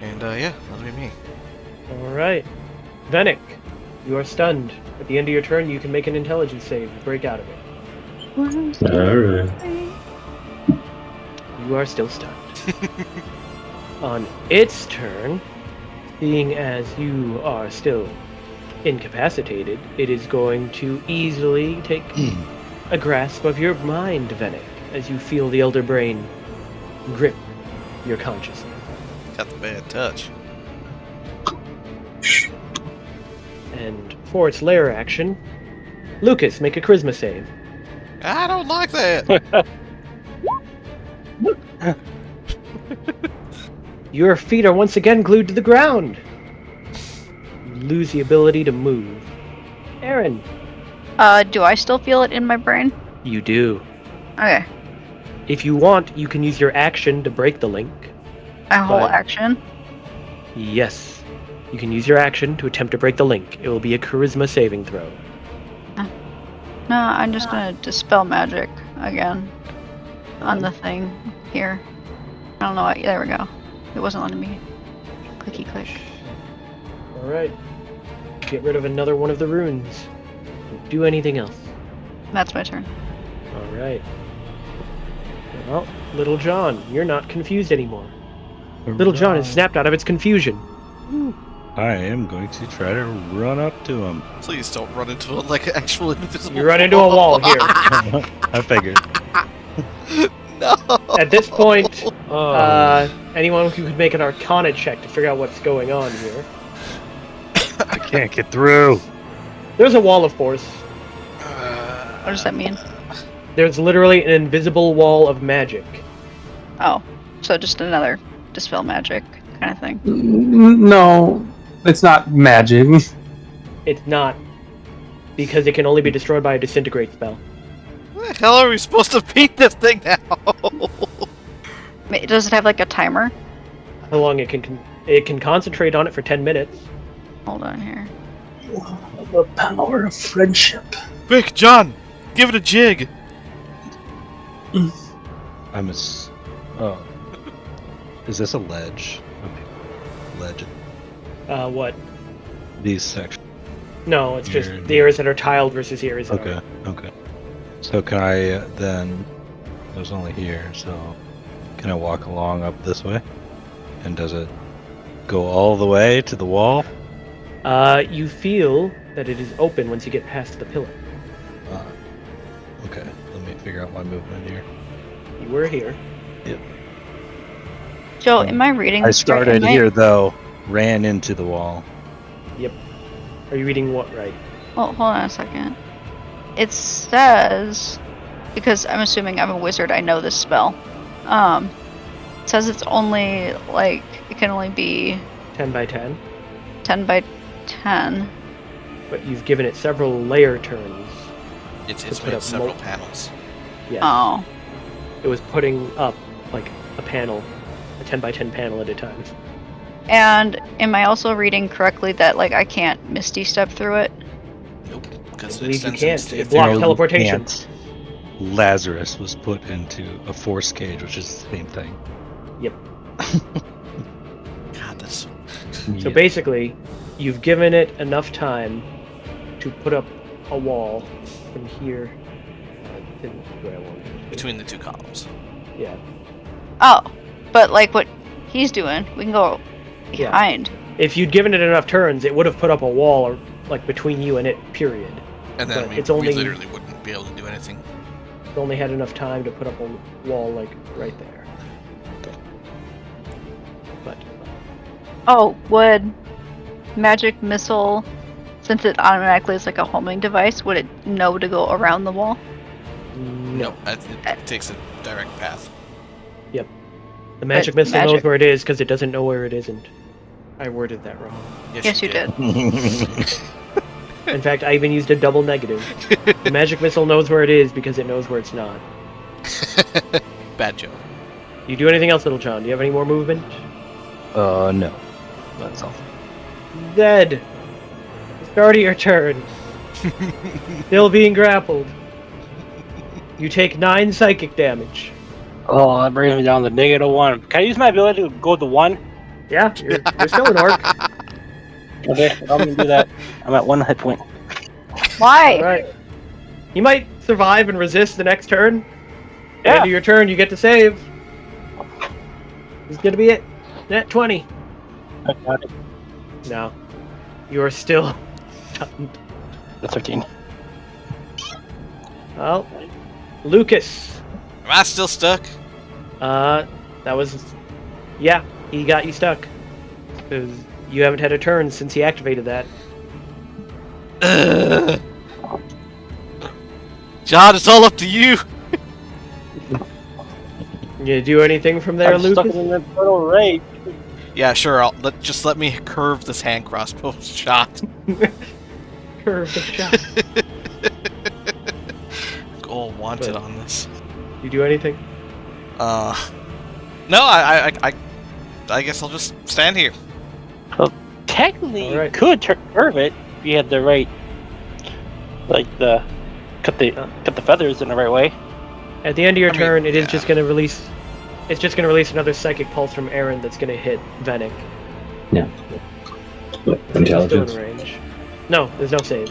And yeah, that'll be me. Alright. Venick, you are stunned. At the end of your turn, you can make an intelligence save to break out of it. Alright. You are still stunned. On its turn, seeing as you are still incapacitated, it is going to easily take a grasp of your mind, Venick, as you feel the Elder Brain grip your consciousness. Got the bad touch. And for its lair action, Lucas, make a charisma save. I don't like that! Your feet are once again glued to the ground. You lose the ability to move. Aaron. Do I still feel it in my brain? You do. Okay. If you want, you can use your action to break the link. A whole But- action? Yes. You can use your action to attempt to break the link. It will be a charisma saving throw. No, I'm just gonna dispel magic again on the thing here. I don't know what. There we go. It wasn't letting me. Clicky click. Alright. Get rid of another one of the runes. Don't do anything else. That's my turn. Alright. Well, Little John, you're not confused anymore. Little John is snapped out of its confusion. I am going to try to run up to him. Please don't run into it like an actual invisible You run into a wall here. I figured. No! At this point, Oh. anyone who could make an Arcana check to figure out what's going on here. I can't get through. There's a wall of force. What does that mean? There's literally an invisible wall of magic. Oh, so just another dispel magic kind of thing. No, it's not magic. It's not. Because it can only be destroyed by a disintegrate spell. Where the hell are we supposed to beat this thing now? Does it have like a timer? How long it can concentrate on it for 10 minutes. Hold on here. The power of friendship. Quick, John! Give it a jig! I'm a. Oh. Is this a ledge? Okay. Legend. What? These sections. No, it's just Here. the areas that are tiled versus the areas that Okay. aren't. Okay. So can I then? There's only here, so can I walk along up this way? And does it go all the way to the wall? You feel that it is open once you get past the pillar. Okay, let me figure out my movement here. You were here. Yep. Joe, am I reading I this right? started Am I- here though, ran into the wall. Yep. Are you reading what right? Well, hold on a second. It says, because I'm assuming I'm a wizard, I know this spell. It says it's only like it can only be 10 by 10. 10 by 10. But you've given it several layer turns. It's put made up several panels. Yeah. Oh, It was putting up like a panel, a 10 by 10 panel at a time. and am I also reading correctly that like I can't misty step through it? Nope. Because I it believe you extends can't. into It the blocks you teleportation. can't. Lazarus was put into a force cage, which is the same thing. Yep. God, that's so... So Yeah. basically, you've given it enough time to put up a wall from here. To where I wanted it to. between the two columns. Yeah. Oh, but like what he's doing, we can go Yeah. behind. If you'd given it enough turns, it would have put up a wall, or like between you and it. Period. And then But we, it's only- we literally wouldn't be able to do anything. It only had enough time to put up a wall like right there. But Oh, would magic missile, since it automatically is like a homing device, would it know to go around the wall? no. It takes a direct path. The magic But missile knows magic- where it is because it doesn't know where it isn't. I worded that wrong. Yes, you did. In fact, I even used a double negative. The magic missile knows where it is because it knows where it's not. Bad joke. Do you do anything else, Little John? Do you have any more movement? No. That's all. Zed! Start of your turn. Still being grappled. You take 9 psychic damage. Oh, that brings me down to -1. Can I use my ability to go to 1? Yeah, you're still an orc. Okay, I'm gonna do that. I'm at 1 hit point. Why? Alright. You might survive and resist the next turn. At the Yeah. end of your turn, you get to save. This is gonna be it. Net 20. I got it. No. You are still stunned. The 13. Well, Lucas. Am I still stuck? That was... Yeah, he got you stuck. Because you haven't had a turn since he activated that. John, it's all up to you. You do anything from there, I'm stuck Lucas? in the portal rage. Yeah, sure. Just let me curve this hand crossbow shot. Curve the shot. Goal wanted But- on this. You do anything? No, I guess I'll just stand here. Technically, Alright. you could curve it if you had the right, like cut the feathers in the right way. At the end of your I mean, turn, it is yeah. just gonna release... It's just gonna release another psychic pulse from Aaron that's gonna hit Venick. What, Still intelligence? in range. No, there's no save.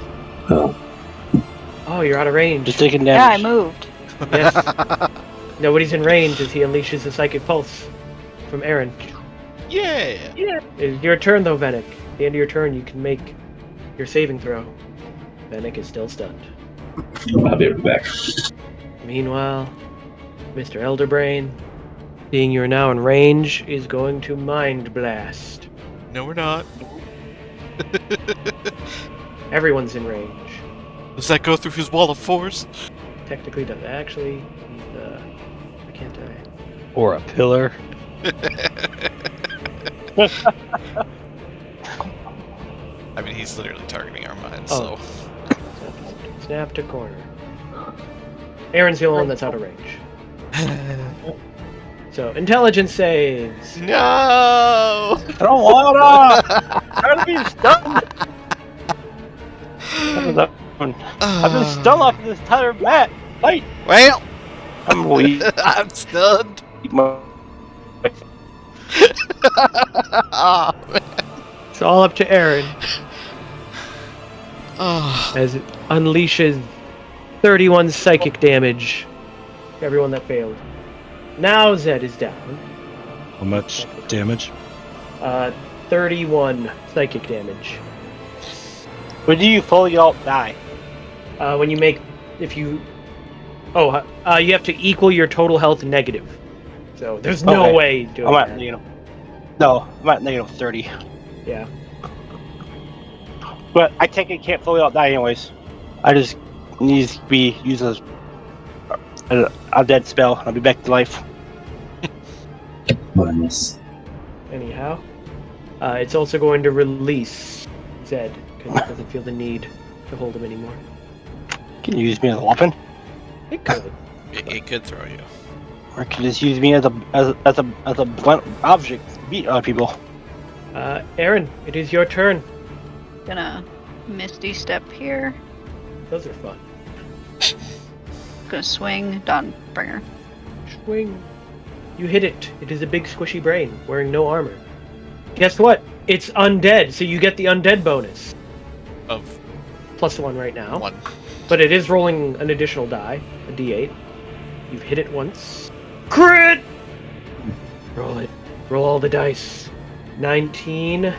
Oh. Oh, you're out of range. Just taking Yeah, I damage. moved. Yes. Nobody's in range as he unleashes a psychic pulse from Aaron. Yeah. It's your turn, though, Venick. At the end of your turn, you can make your saving throw. Venick is still stunned. I'll be right back. Meanwhile, Mr. Elderbrain, seeing you're now in range, is going to Mind Blast. No, we're not. Everyone's in range. Does that go through his wall of force? Technically, does actually. Why can't I? Or a pillar. I mean, he's literally targeting our minds, Oh. so. Snap to corner. Aaron's the only one that's out of range. So, intelligence saves. No! I don't wanna! I'm being stunned! I've been stunned off this entire mat! Fight! Well, I'm weak. I'm stunned. Oh, man. It's all up to Aaron Oh. as it unleashes 31 psychic damage to everyone that failed. Now Zed is down. How much damage? 31 psychic damage. When do you fully all die? When you make, you have to equal your total health negative. So there's no Okay. way doing I'm at that. negative. No, I'm at negative 30. Yeah. But I take it can't fully all die anyways. I just need to be used as a dead spell. I'll be back to life. Minus. Anyhow, it's also going to release Zed because it doesn't feel the need to hold him anymore. Can you use me as a weapon? It could. It could throw you. Or can you just use me as a blunt object to beat other people? Aaron, it is your turn. Gonna Misty Step here. Those are fun. Gonna swing Dawnbringer. Swing. You hit it. It is a big squishy brain wearing no armor. Guess what? It's undead, so you get the undead bonus. Of +1 right now. 1. But it is rolling an additional die, a d8. You've hit it once. Crit! Roll it. Roll all the dice. 19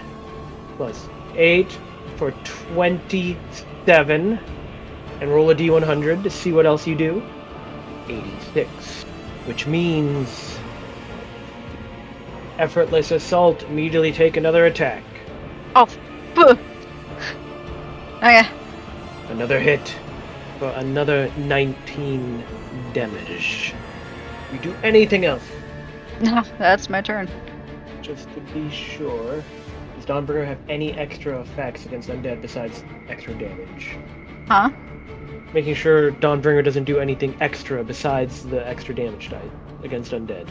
plus 8 for 27. And roll a d100 to see what else you do. 86. Which means... Effortless assault. Immediately take another attack. Oh, boo! Okay. Another hit. For another 19 damage. You do anything else? No, that's my turn. Just to be sure, does Dawnbringer have any extra effects against undead besides extra damage? Huh? Making sure Dawnbringer doesn't do anything extra besides the extra damage die against undead.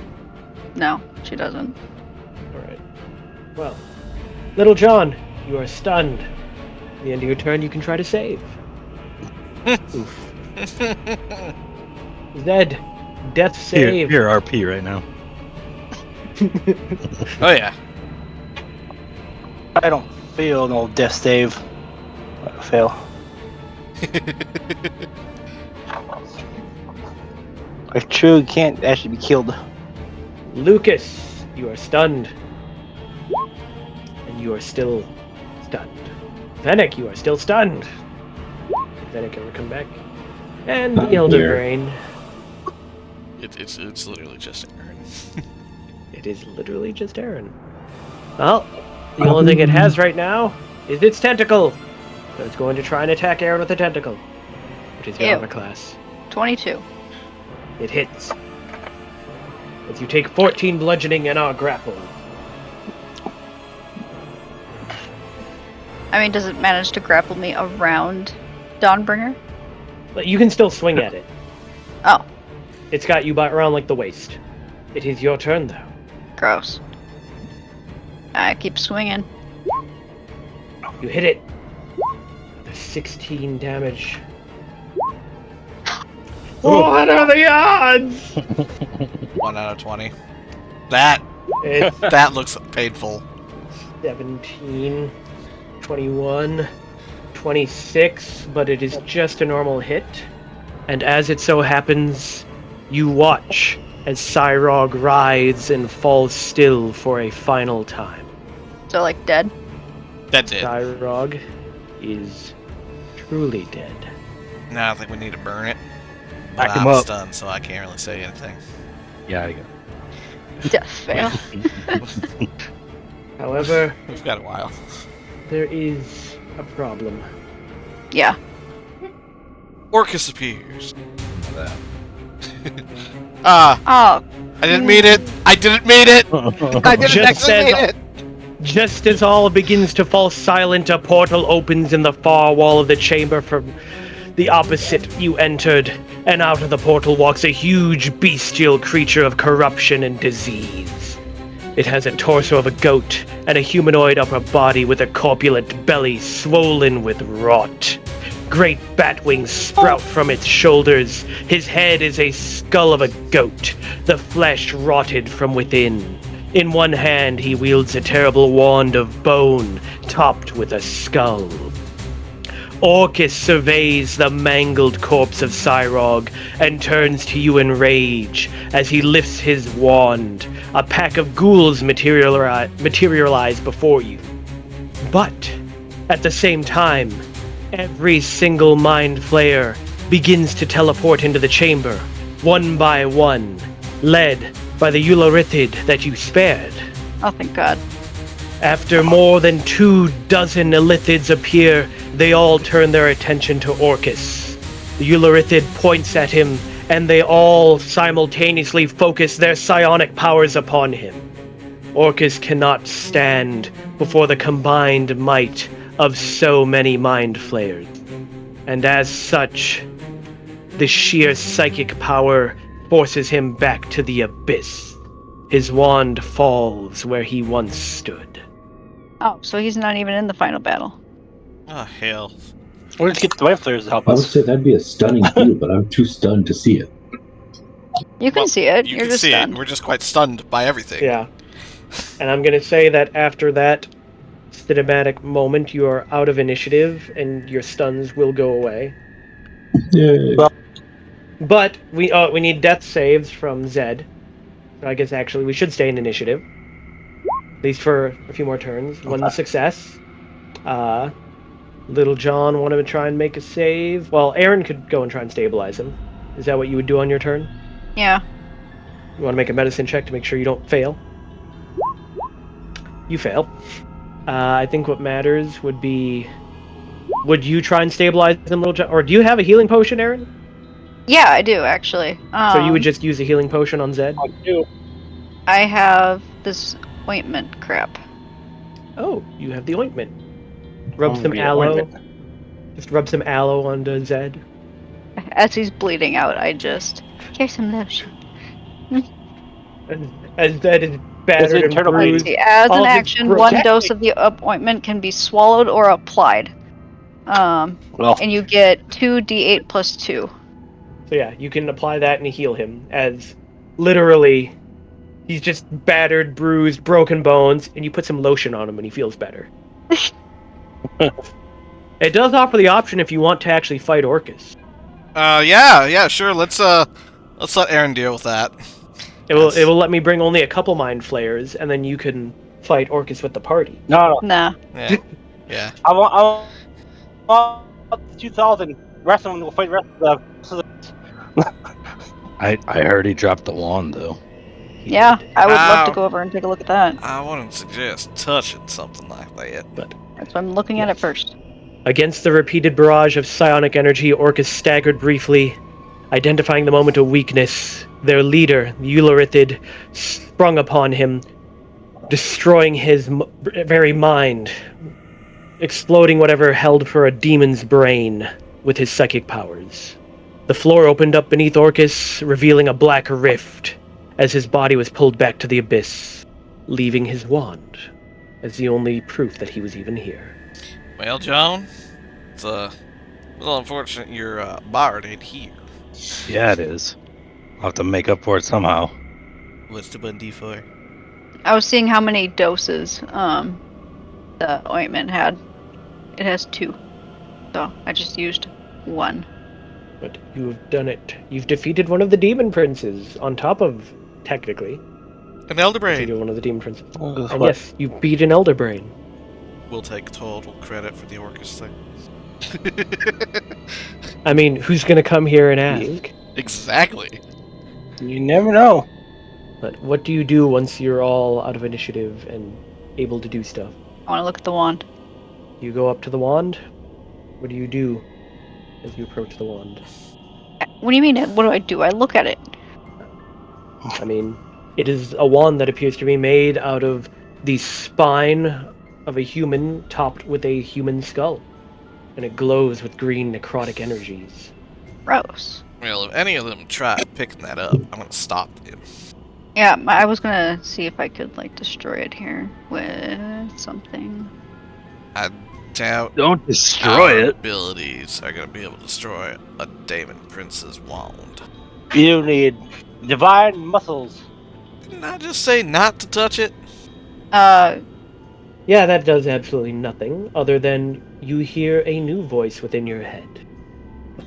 No, she doesn't. Alright. Well, Little John, you are stunned. At the end of your turn, you can try to save. Oof. Zed, death save. Here, RP right now. Oh yeah. I don't feel no death save. I fail. I truly can't actually be killed. Lucas, you are stunned. And you are still stunned. Fennec, you are still stunned. Did Fennec ever come back? And the Elder here. Brain. It's literally just Aaron. It is literally just Aaron. Well, the only thing it has right now is its tentacle. So it's going to try and attack Aaron with a tentacle. Which is your Ew. armor class. 22. It hits. As you take 14 bludgeoning and are grappled. I mean, does it manage to grapple me around Dawnbringer? But you can still swing at it. Oh, It's got you around like the waist. It is your turn, though. gross. I keep swinging. You hit it. Another 16 damage. What are the odds? 1 out of 20. That It's that looks painful. 17, 21, 26, but it is just a normal hit. And as it so happens, you watch as Cyrog writhes and falls still for a final time. So, like, dead? That's it. Cyrog is truly dead. Now I think we need to burn it. Back But him I'm up. stunned, so I can't really say anything. Yeah, I got Death fail. However, We've got a while. there is a problem. Yeah. Orcus appears. Ah, Oh, I didn't mean it. I didn't mean it. I didn't Just actually mean as- it. Just as all begins to fall silent, a portal opens in the far wall of the chamber from the opposite you entered, and out of the portal walks a huge bestial creature of corruption and disease. It has a torso of a goat and a humanoid upper body with a corpulent belly swollen with rot. Great bat wings sprout from its shoulders. His head is a skull of a goat, the flesh rotted from within. In one hand, he wields a terrible wand of bone, topped with a skull. Orcus surveys the mangled corpse of Cyrog and turns to you in rage as he lifts his wand. A pack of ghouls materialize before you. But, at the same time, every single Mind Flayer begins to teleport into the chamber, one by one, led by the Ulorithid that you spared. Oh, thank God. After more than 24 Illithids appear, they all turn their attention to Orcus. The Ulorithid points at him, and they all simultaneously focus their psionic powers upon him. Orcus cannot stand before the combined might of so many Mind Flayers. And as such, the sheer psychic power forces him back to the abyss. His wand falls where he once stood. Oh, so he's not even in the final battle. Oh, hell. We're gonna get the Mindflayers to help I would us. say that'd be a stunning view, but I'm too stunned to see it. You can see it. You You're can just see stunned. it. We're just quite stunned by everything. Yeah. And I'm going to say that after that cinematic moment, you are out of initiative, and your stuns will go away. Yay. But we need death saves from Zed. So I guess actually we should stay in initiative. At least for a few more turns. One success. Little John wanted to try and make a save. Well, Aaron could go and try and stabilize him. Is that what you would do on your turn? Yeah. You want to make a medicine check to make sure you don't fail? You fail. I think what matters would be... Would you try and stabilize him, Little John? Or do you have a healing potion, Aaron? Yeah, I do, actually. So you would just use a healing potion on Zed? I do. I have this ointment crap. Oh, you have the ointment. Rub some Hungry aloe. ointment. Just rub some aloe onto Zed. As he's bleeding out, I just... Here's some lotion. As Zed is battered and internal bruised. bleeding. As All an of his action, one protect- dose of the ointment can be swallowed or applied. Well, And you get 2d8 plus 2. So yeah, you can apply that and heal him, as literally he's just battered, bruised, broken bones, and you put some lotion on him and he feels better. It does offer the option if you want to actually fight Orcus. Yeah, sure. Let's let Aaron deal with that. It will let me bring only a couple Mind Flayers, and then you can fight Orcus with the party. no. Nah. Yeah. Yeah. I want 2,000. Rest of them will fight the rest of the. I heard he dropped the wand though. Yeah, I would love to Ow. go over and take a look at that. I wouldn't suggest touching something like that. That's why I'm looking at it first. Against the repeated barrage of psionic energy, Orcus staggered briefly, identifying the moment of weakness. Their leader, the Ulorithid, sprung upon him, destroying his very mind, exploding whatever held for a demon's brain with his psychic powers. The floor opened up beneath Orcus, revealing a black rift as his body was pulled back to the abyss, leaving his wand as the only proof that he was even here. Well, John, it's a little unfortunate your bard ain't here. Yeah, it is. I'll have to make up for it somehow. What's the Bundy for? I was seeing how many doses the ointment had. It has 2. So I just used 1. But you've done it. You've defeated one of the demon princes, on top of, technically, An elder defeated brain. one of the demon princes. What? And yes, you beat an elder brain. We'll take total credit for the Orcus thing. I mean, who's gonna come here and ask? Exactly. You never know. But what do you do once you're all out of initiative and able to do stuff? I want to look at the wand. You go up to the wand? What do you do as you approach the wand? What do you mean? What do? I look at it. I mean, it is a wand that appears to be made out of the spine of a human topped with a human skull. And it glows with green necrotic energies. Gross. Well, if any of them try picking that up, I'm gonna stop them. Yeah, I was gonna see if I could like destroy it here with something. I doubt Don't our destroy it. abilities are gonna be able to destroy a Demon Prince's wand. You need divine muscles. Didn't I just say not to touch it? Yeah, that does absolutely nothing, other than you hear a new voice within your head.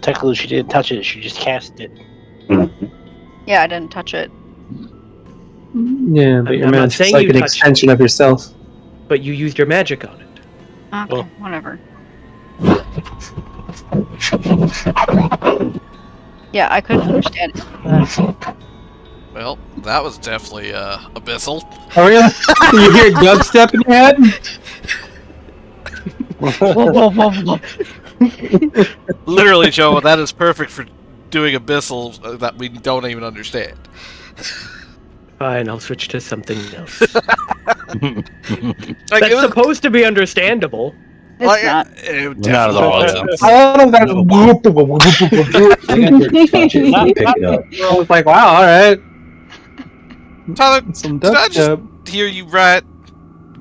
Technically, she didn't touch it. She just cast it. Yeah, I didn't touch it. Yeah, but your I'm not magic's saying like you an touched extension of yourself. But you used your magic on it. Okay, Well. whatever. Yeah, I couldn't understand it. Well, that was definitely abyssal. Oh, really? You hear dubstep in your head? Literally, Joe, that is perfect for doing abyssal that we don't even understand. Fine, I'll switch to something else. Like, That's supposed to be understandable. It's not. It Not at all. definitely I don't know if I got her to touch it and pick it up. I was like, wow, alright. Tyler, Some did I just dubstep. hear you right?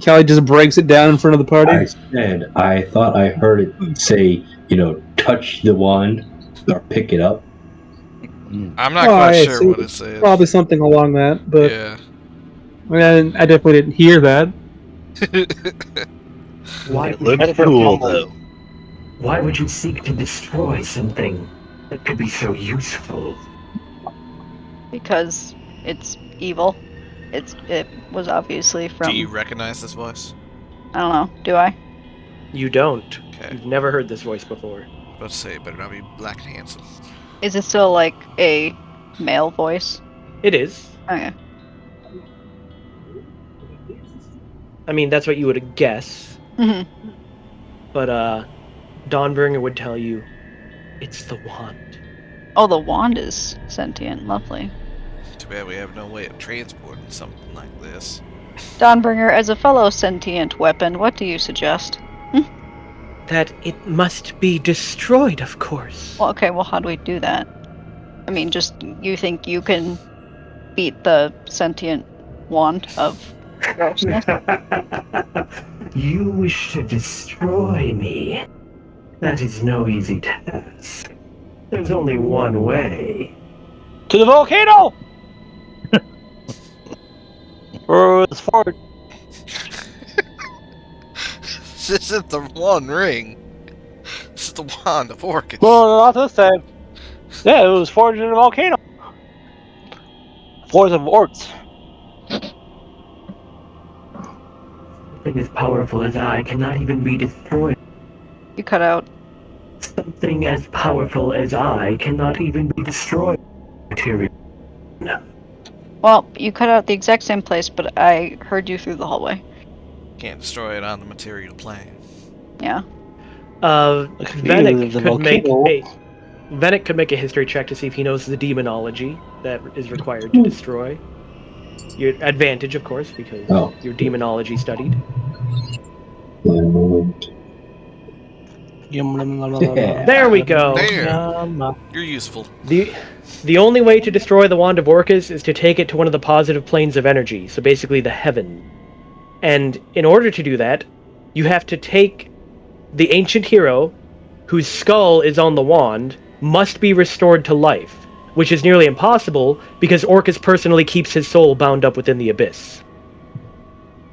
Kelly just breaks it down in front of the party. I said, I thought I heard it say, touch the wand or pick it up. I'm not Oh, quite yeah, sure so what it said. Probably something along that, but Yeah. I definitely didn't hear that. Why It would, looks cool, though. why would you seek to destroy something that could be so useful? Because it's evil. It was obviously from. Do you recognize this voice? I don't know. Do I? You don't. Okay. You've never heard this voice before. Let's say it better not be black and handsome. Is it still like a male voice? It is. Okay. I mean, that's what you would guess. hmm But, Dawnbringer would tell you, it's the wand. Oh, the wand is sentient. Lovely. Too bad we have no way of transporting something like this. Dawnbringer, as a fellow sentient weapon, what do you suggest? That it must be destroyed, of course. Well, okay, well, how do we do that? I mean, just, you think you can beat the sentient wand of grossness? You wish to destroy me? That is no easy task. There's only one way. To the volcano! Or the forward. This isn't the one ring. This is the wand of Orchid. No, not this time. Yeah, it was forged in a volcano. Forge of orcs. Something as powerful as I cannot even be destroyed. You cut out. Something as powerful as I cannot even be destroyed. Material. Well, you cut out the exact same place, but I heard you through the hallway. Can't destroy it on the material plane. Yeah. Venick the could make volcano. Venick could make a history check to see if he knows the demonology that is required to destroy. Your advantage, of course, because your demonology studied. There we go. There. You're useful. The only way to destroy the Wand of Orcus is to take it to one of the positive planes of energy, so basically the heaven. And in order to do that, you have to take the ancient hero, whose skull is on the wand, must be restored to life, which is nearly impossible because Orcus personally keeps his soul bound up within the abyss.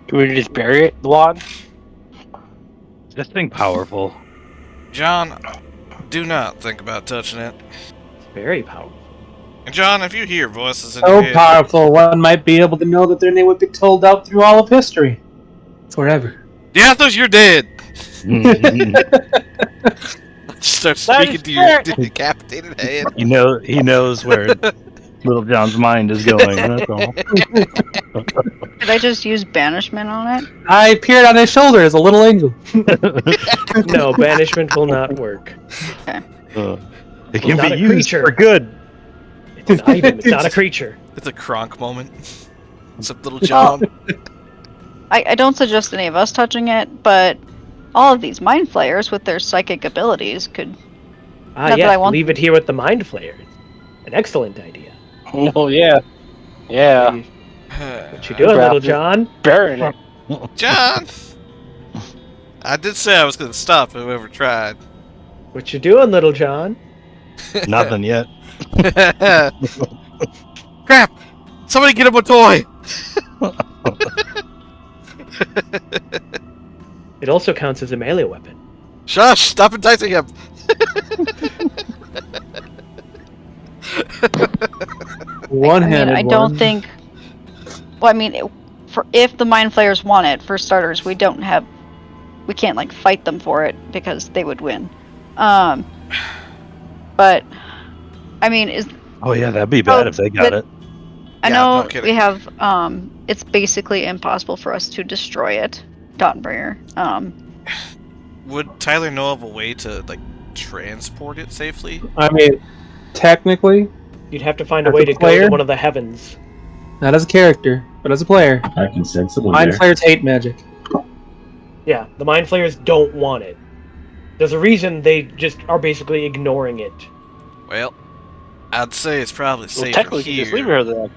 Can we just bury it, the wand? This thing powerful. John, do not think about touching it. It's very powerful. And John, if you hear voices in your So head, powerful, one might be able to know that their name would be told out through all of history. Forever. Diathos, you're dead! Start speaking to your decapitated head. He knows where Little John's mind is going. That's all. Did I just use banishment on it? I appeared on his shoulder as a little angel. No, banishment will not work. Okay. It can Not be a used creature. for good. It's an item, it's not a creature. It's a Kronk moment. What's up, Little John? I don't suggest any of us touching it, but all of these Mindflayers with their psychic abilities could... Ah, Not that yes, I want- leave it here with the Mindflayers. An excellent idea. Oh, yeah. Yeah. What you doing, Little John? Burying it. John! I did say I was going to stop whoever tried. What you doing, Little John? Nothing yet. Crap! Somebody get him a toy! It also counts as a melee weapon. Shush! Stop enticing him! One-handed I don't think... Well, I mean, if the Mind Flayers want it, for starters, we can't, like, fight them for it, because they would win. But, I mean, Oh yeah, that'd be bad if they got it. I Yeah, know no kidding. we have, it's basically impossible for us to destroy it, Dawnbringer. Would Tyler know of a way to, like, transport it safely? I mean, technically, You'd have to find a As way a to go player? to one of the heavens. not as a character, but as a player, I can send someone Mind there. Flayers hate magic. Yeah, the Mindflayers don't want it. There's a reason they just are basically ignoring it. Well, I'd say it's probably Well, safer technically, you just leave here her there.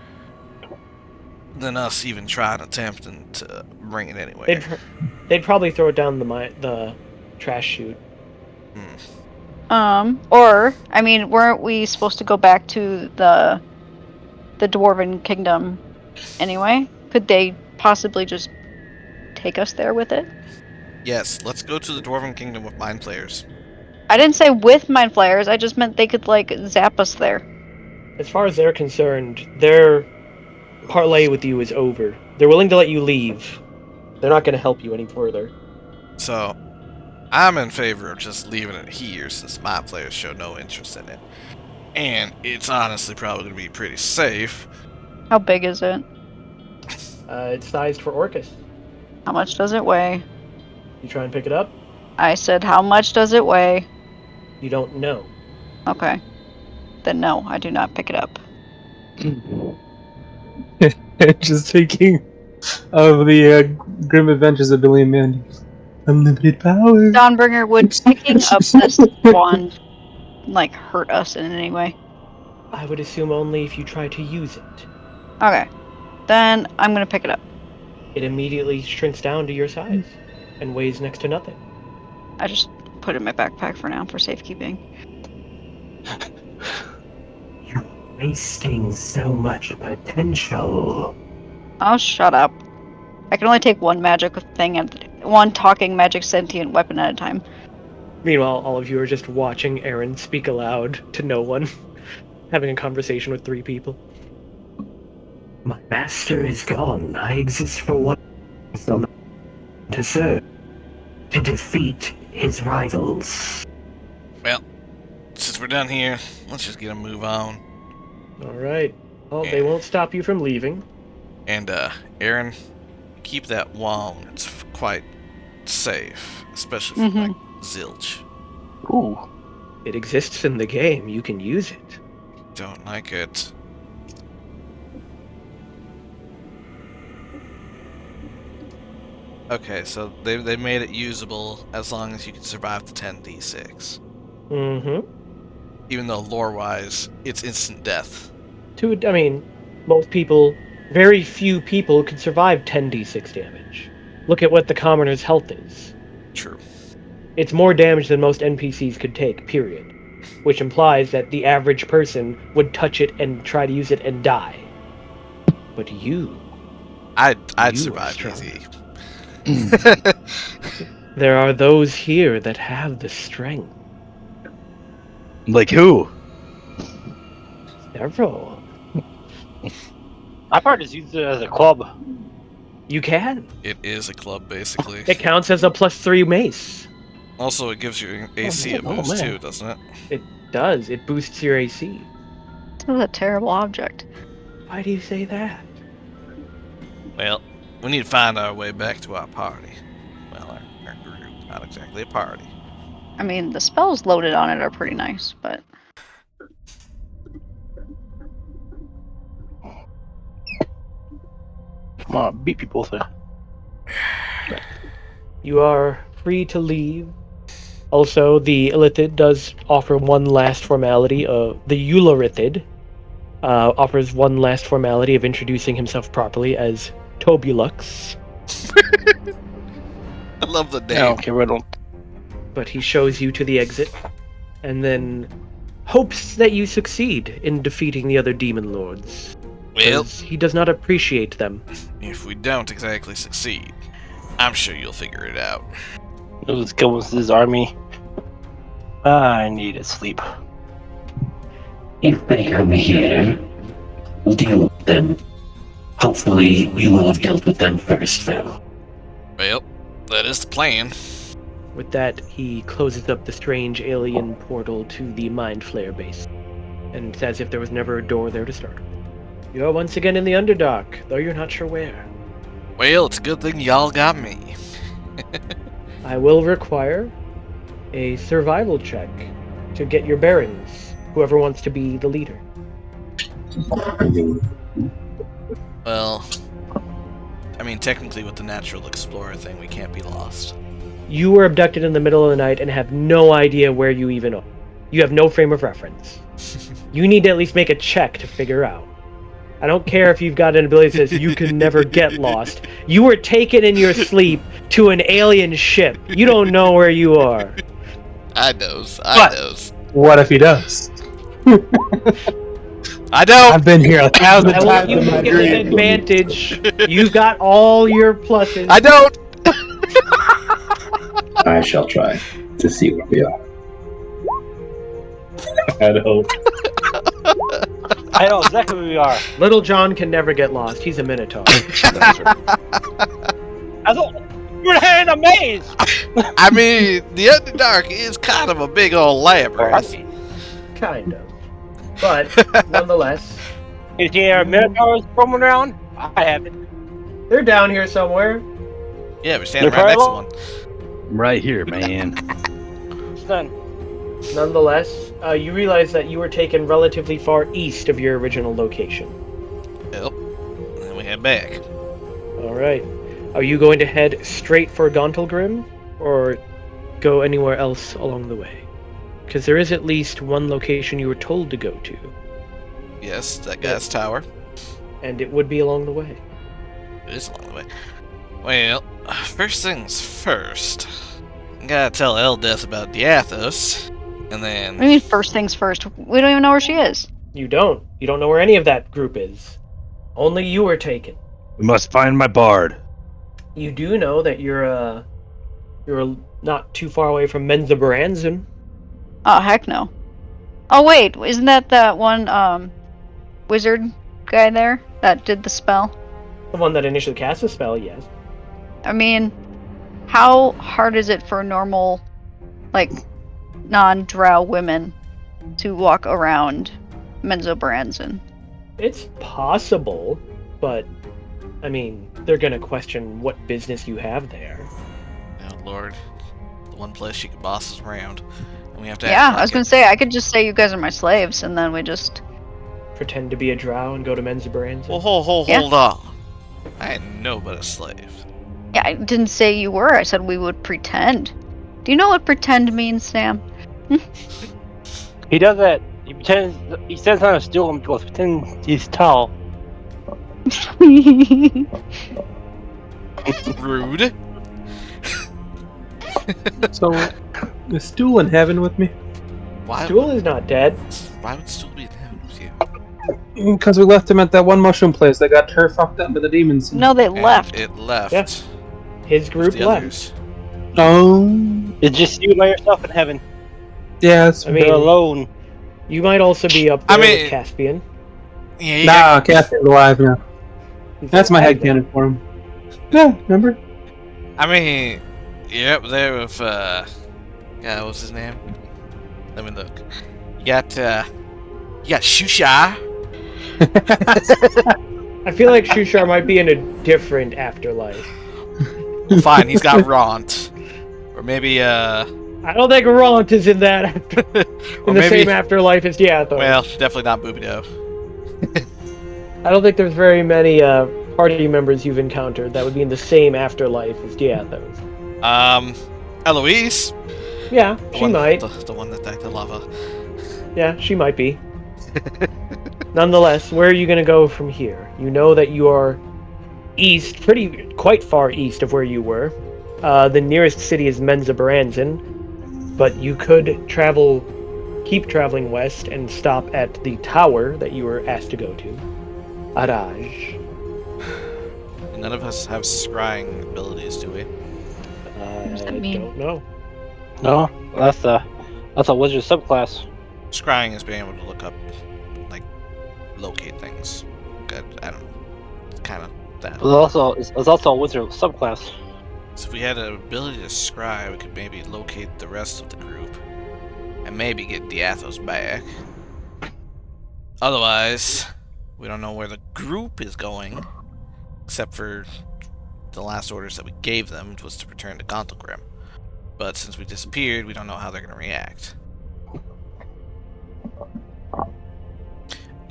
than us even trying attempting to bring it anywhere. They'd probably throw it down the trash chute. Or, I mean, weren't we supposed to go back to the Dwarven Kingdom anyway? Could they possibly just take us there with it? Yes, let's go to the Dwarven Kingdom with Mindflayers. I didn't say with Mindflayers, I just meant they could, like, zap us there. As far as they're concerned, their parlay with you is over. They're willing to let you leave. They're not going to help you any further. So, I'm in favor of just leaving it here since my players show no interest in it. And it's honestly probably going to be pretty safe. How big is it? It's sized for Orcus. How much does it weigh? You try and pick it up? I said, how much does it weigh? You don't know. Okay. Then no, I do not pick it up. Just thinking of the grim adventures of Billy and Mandy. Unlimited power. Dawnbringer, would picking up this wand, like, hurt us in any way? I would assume only if you try to use it. Okay. Then I'm gonna pick it up. It immediately shrinks down to your size and weighs next to nothing. I just put it in my backpack for now for safekeeping. You're wasting so much potential. Oh, shut up. I can only take one magic thing and one talking magic sentient weapon at a time. Meanwhile, all of you are just watching Aaron speak aloud to no one, having a conversation with 3 people. My master is gone. I exist for one to serve, to defeat his rivals. Well, since we're done here, let's just get a move on. Alright. Well, they won't stop you from leaving. And, Aaron, keep that wand. It's quite safe, especially for, like, zilch. Ooh. It exists in the game. You can use it. Don't like it. Okay, so they made it usable as long as you can survive the 10d6. Mm-hmm. Even though lore-wise, it's instant death. Most people, very few people could survive 10d6 damage. Look at what the commoner's health is. True. It's more damage than most NPCs could take, period. Which implies that the average person would touch it and try to use it and die. But you... I'd You survive are strong. easy. There are those here that have the strength. Like who? Several. My part is used as a club. You can. It is a club, basically. It counts as a +3 mace. Also, it gives you AC a boost, man. too, doesn't it? It does. It boosts your AC. This is a terrible object. Why do you say that? Well, we need to find our way back to our party. Well, our group. Not exactly a party. I mean, the spells loaded on it are pretty nice, but... Come on, beat people with it. You are free to leave. Also, the Illithid does offer one last formality of... The Eulorithid offers one last formality of introducing himself properly as Tobulux. I love the I name. don't care, I don't. But he shows you to the exit, and then hopes that you succeed in defeating the other demon lords. Well, 'Cause he does not appreciate them. if we don't exactly succeed, I'm sure you'll figure it out. Let's go with his army. I need to sleep. If they come here, we'll deal with them. Hopefully, we will have dealt with them first, though. Well, that is the plan. With that, he closes up the strange alien portal to the Mindflayer base. And it's as if there was never a door there to start with. You're once again in the Underdark, though you're not sure where. Well, it's a good thing y'all got me. I will require a survival check to get your bearings, whoever wants to be the leader. Well, I mean, technically with the natural explorer thing, we can't be lost. You were abducted in the middle of the night and have no idea where you even are. You have no frame of reference. You need to at least make a check to figure out. I don't care if you've got an ability that says you can never get lost. You were taken in your sleep to an alien ship. You don't know where you are. I knows. What if he does? I don't. I've been here 1,000 I want times you in my to get an dream. advantage. You've got all your pluses. I don't. I shall try to see where we are. I don't. I know exactly where we are. Little John can never get lost. He's a minotaur. I thought you were in a maze. I mean, the Underdark is kind of a big old labyrinth. Kind of. But, nonetheless, Is there minotaurs roaming around? I haven't. they're down here somewhere. Yeah, we're standing They're right next to probably one. I'm right here, man. Done. Nonetheless, you realize that you were taken relatively far east of your original location. Yep. And then we head back. Alright. Are you going to head straight for Gauntlgrim, or go anywhere else along the way? Because there is at least one location you were told to go to, Yes, that guy's tower. and it would be along the way. It is along the way. Well, first things first. Gotta tell Eldeth about Diathos, and then... What do you mean first things first? We don't even know where she is. You don't. You don't know where any of that group is. Only you were taken. We must find my bard. You do know that you're not too far away from Menzabaranzan. Oh, heck no. Oh, wait. Isn't that one, wizard guy there that did the spell? The one that initially cast the spell, yes. I mean, how hard is it for normal, like, non-drow women to walk around Menzoberranzan? It's possible, but, I mean, they're gonna question what business you have there. Oh, Lord. The one place you can boss us around. And we have to Yeah, act I was like gonna say, I could just say you guys are my slaves, and then we just... Pretend to be a drow and go to Menzabaranzan. Well, hold Yeah. on. I ain't no but a slave. Yeah, I didn't say you were, I said we would pretend. Do you know what pretend means, Sam? He does that. He pretends. He stands on a stool and goes pretend he's tall. Rude. So, is Stool in heaven with me? Why? Stool is not dead. Why would Stool be in heaven with you? Because we left him at that one mushroom place that got her fucked up by the demons. No, they And left. It left. Yeah. His with group the left. others. Oh. It's just you by yourself in heaven. Yeah, that's I mean, You're alone. You might also be up there I mean- with Caspian. Yeah, you got- Nah, Catherine's alive now. He's That's my alive headcanon for him. Yeah, remember? I mean, you're up there with, yeah, what's his name? Let me look. You got Shusha. I feel like Shushar might be in a different afterlife. Well, fine, he's got Ront. Or maybe, I don't think Ront is in that or the maybe, same afterlife as Diathos. well, definitely not Boobido. I don't think there's very many party members you've encountered that would be in the same afterlife as Diathos. Eloise. Yeah, The she one, might. The one that died to lava. Yeah, she might be. Nonetheless, where are you going to go from here? You know that you are east, quite far east of where you were. The nearest city is Menzabaranzan, but you could keep traveling west and stop at the tower that you were asked to go to. Araj. None of us have scrying abilities, do we? does that mean? Don't know. No, that's a wizard subclass. Scrying is being able to look up, like, locate things. I don't know. It's kind of that. It's also a wizard subclass. So if we had an ability to scry, we could maybe locate the rest of the group. And maybe get Diathos back. Otherwise, we don't know where the group is going. Except for the last orders that we gave them, which was to return to Gauntlgrim. But since we disappeared, we don't know how they're going to react.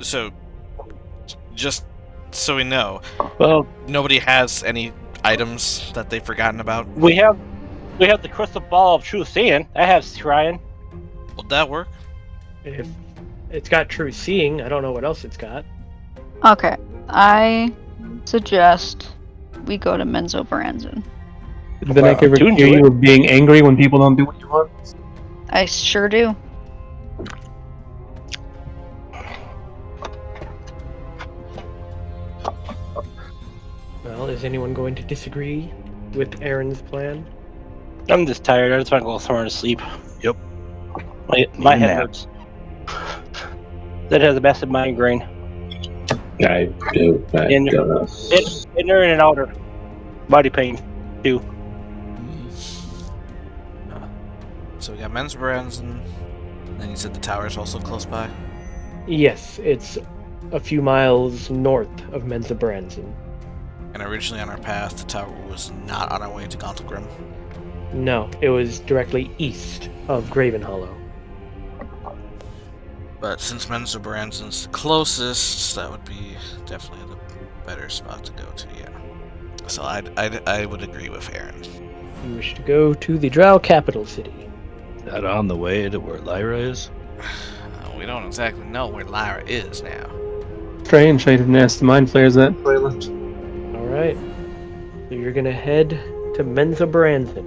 So, just so we know, Well, nobody has any items that they've forgotten about? we have the crystal ball of true seeing. I have scrying. Would that work? If it's got true seeing, I don't know what else it's got. Okay, I suggest we go to Menzo Branson. Did the neck ever do hear you of being angry when people don't do what you want? I sure do. Well, is anyone going to disagree with Aaron's plan? I'm just tired. I just want to go somewhere to sleep. Yep. My head hurts. That has a massive migraine. I do. I In- don't know. Inner and outer body pain too. So we got Men's Branson, and then you said the tower is also close by? Yes, it's a few miles north of Menza Branson. And originally on our path, the tower was not on our way to Gauntlgrim. No, it was directly east of Graven Hollow. But since Menza Branson's the closest, that would be definitely the better spot to go to, yeah. So I would agree with Aaron. You wish to go to the Drow capital city. Is that on the way to where Lyra is? We don't exactly know where Lyra is now. Strange, I didn't ask the Mindflayers that before I left. Alright. So you're gonna head to Menza Branson.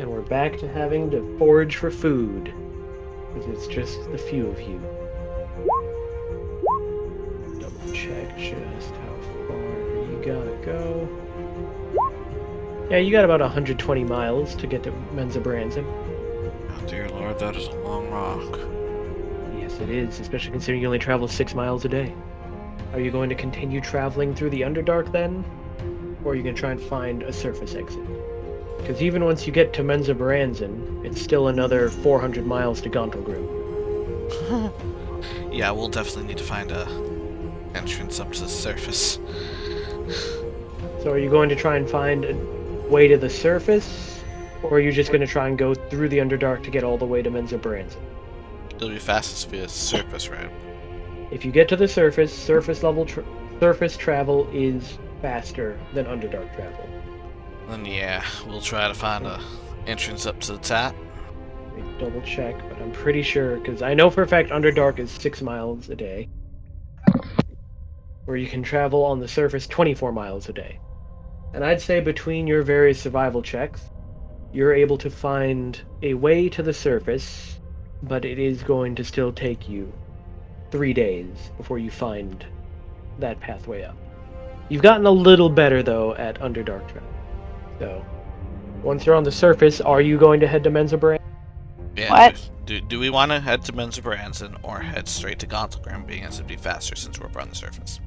And we're back to having to forage for food. Because it's just the few of you. Double check just how far you gotta go. Yeah, you got about 120 miles to get to Menza Branson. Oh dear lord, that is a long walk. Yes, it is, especially considering you only travel 6 miles a day. Are you going to continue traveling through the Underdark then? Or are you going to try and find a surface exit? Because even once you get to Menza Branson, it's still another 400 miles to Gauntlgrim. Yeah, we'll definitely need to find a entrance up to the surface. So are you going to try and find a way to the surface? Or are you just going to try and go through the Underdark to get all the way to Menza Branson? It'll be fastest via surface route. If you get to the surface, surface travel is faster than Underdark travel. Then yeah, we'll try to find a entrance up to the top. Let me double check, but I'm pretty sure, because I know for a fact Underdark is 6 miles a day. Where you can travel on the surface 24 miles a day. And I'd say between your various survival checks, you're able to find a way to the surface, but it is going to still take you 3 days before you find that pathway up. You've gotten a little better, though, at Underdark travel. So, once you're on the surface, are you going to head to Menza Branson? Yeah, What? Do we want to head to Menza Branson or head straight to Gauntlgrim, being as it'd be faster since we're up on the surface?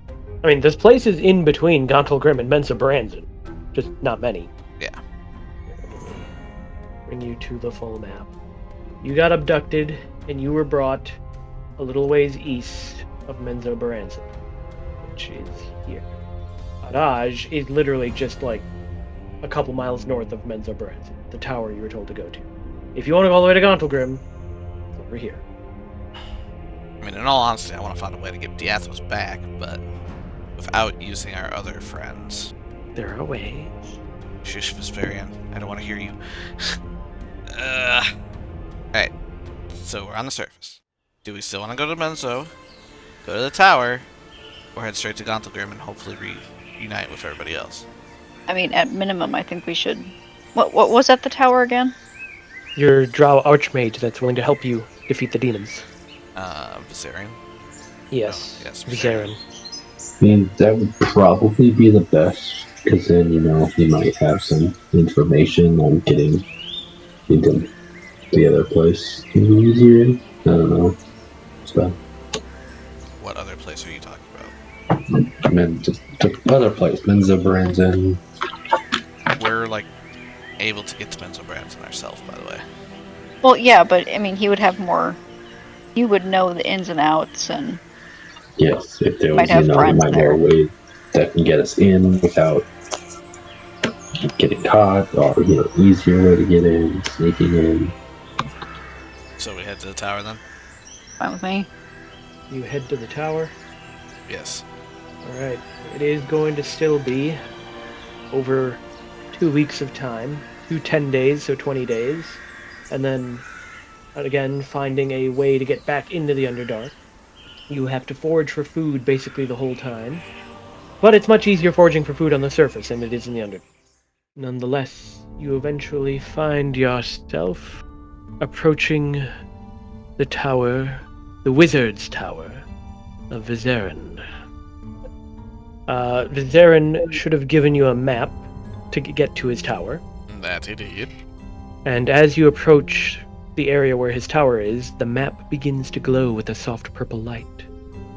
I mean, there's places in between Gauntlgrim and Menza Branson. Just not many. Yeah. Bring you to the full map. You got abducted, and you were brought a little ways east of Menzo Branson, which is here. Araj is literally just like a couple miles north of Menzo Branson, the tower you were told to go to. If you want to go all the way to Gauntlgrim, it's over here. I mean, in all honesty, I want to find a way to get Diathos back, but without using our other friends. There are ways. Shush, Vesperian. I don't want to hear you. Alright, so we're on the surface. Do we still want to go to Menzo, go to the tower, or head straight to Gauntlgrim and hopefully reunite with everybody else? I mean, at minimum, I think we should. What was at the tower again? Your Drow Archmage that's willing to help you defeat the demons. Viserion? Yes, Oh, yes, Viserion. I mean, that would probably be the best, because then, he might have some information on getting into the other place easier. I don't know. So, What other place are you talking about? just the other place, Menza Branson. We're like able to get to Benzobrats ourselves, by the way. Well, yeah, but I mean, he would have more. He would know the ins and outs, and Yes, if there Might was, have there friends might be there. a way that can get us in without getting caught, or easier way to get in, sneaking in. So we head to the tower then? fine with me. You head to the tower. Yes. Alright. It is going to still be over 2 weeks of time. 10 days, so 20 days. And then, again, finding a way to get back into the Underdark. You have to forage for food basically the whole time. But it's much easier foraging for food on the surface than it is in the Underdark. Nonetheless, you eventually find yourself approaching the tower, the Wizard's Tower of Vizerin. Vizerin should have given you a map to get to his tower. That he did. And as you approach the area where his tower is, the map begins to glow with a soft purple light.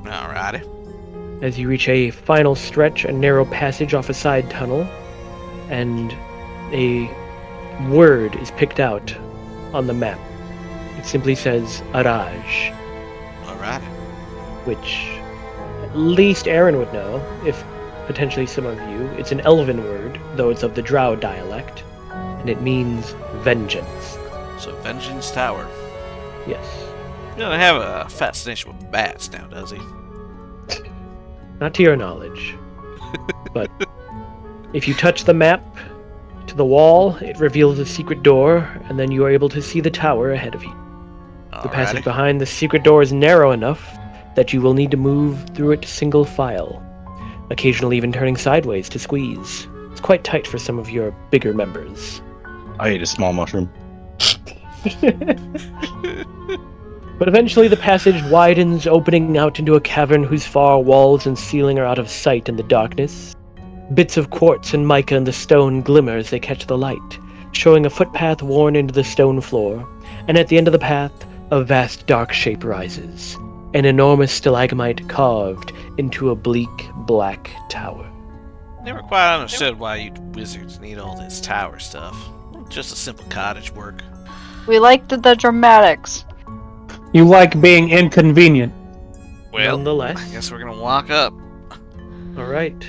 Alrighty. As you reach a final stretch, a narrow passage off a side tunnel, and a word is picked out on the map. It simply says Araj, Alrighty. which at least Aaron would know, if potentially some of you. It's an Elven word, though it's of the Drow dialect, and it means vengeance. So Vengeance Tower. Yes. He doesn't have a fascination with bats now, does he? Not to your knowledge. But if you touch the map to the wall, it reveals a secret door, and then you are able to see the tower ahead of you. The passage behind the secret door is narrow enough that you will need to move through it single file, occasionally even turning sideways to squeeze. It's quite tight for some of your bigger members. I ate a small mushroom. But eventually the passage widens, opening out into a cavern whose far walls and ceiling are out of sight in the darkness. Bits of quartz and mica in the stone glimmer as they catch the light, showing a footpath worn into the stone floor, and at the end of the path, a vast dark shape rises, an enormous stalagmite carved into a bleak black tower. Never quite understood why you wizards need all this tower stuff. Just a simple cottage work. We liked the dramatics. You like being inconvenient. Well, Nonetheless, I guess we're gonna walk up. Alright.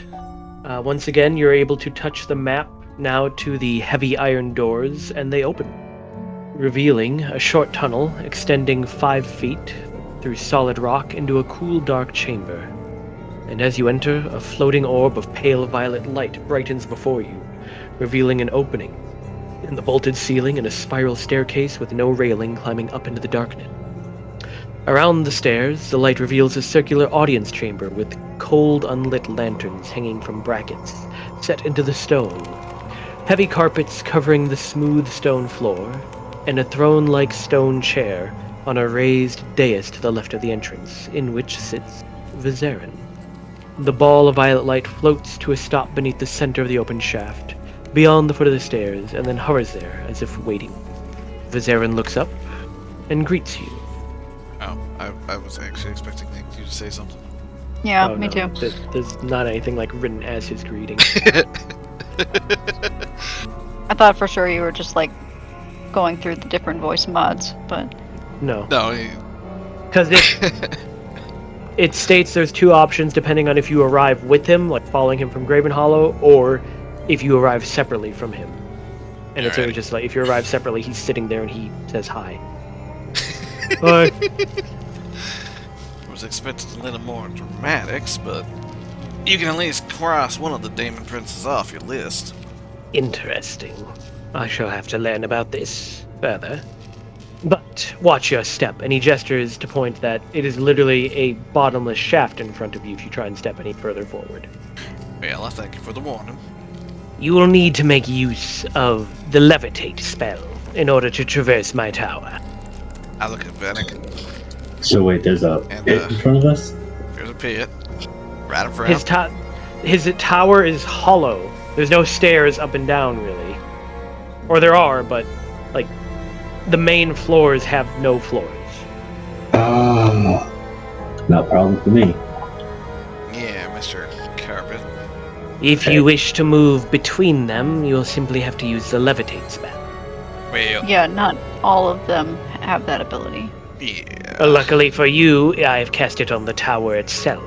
Once again, you're able to touch the map now to the heavy iron doors, and they open, revealing a short tunnel extending 5 feet through solid rock into a cool, dark chamber. And as you enter, a floating orb of pale violet light brightens before you, revealing an opening in the bolted ceiling and a spiral staircase with no railing climbing up into the darkness. Around the stairs, the light reveals a circular audience chamber with cold, unlit lanterns hanging from brackets set into the stone, heavy carpets covering the smooth stone floor, and a throne-like stone chair on a raised dais to the left of the entrance, in which sits Vizerin. The ball of violet light floats to a stop beneath the center of the open shaft, beyond the foot of the stairs, and then hovers there as if waiting. Vizerin looks up and greets you. Oh, I was actually expecting you to say something. Yeah, Oh, me no, too. There's not anything like written as his greeting. I thought for sure you were just like going through the different voice mods, but No. No, Because it states there's 2 options depending on if you arrive with him, like following him from Graven Hollow, or if you arrive separately from him. And it's always just like, if you arrive separately, he's sitting there and he says hi. Hi. I was expecting a little more dramatics, but you can at least cross one of the Demon Princes off your list. Interesting. I shall have to learn about this further. But watch your step, and he gestures to point that it is literally a bottomless shaft in front of you if you try and step any further forward. Well, I thank you for the warning. You will need to make use of the levitate spell in order to traverse my tower. I look at Venick. So wait, there's a pit in front of us? There's a pit. Right in front. His tower is hollow. There's no stairs up and down, really. Or there are, but, like, the main floors have no floors. Not a problem for me. Yeah, Mr. Carpet. If you wish to move between them, you'll simply have to use the levitate spell. Well, Yeah, not all of them have that ability. yeah. Luckily for you, I have cast it on the tower itself.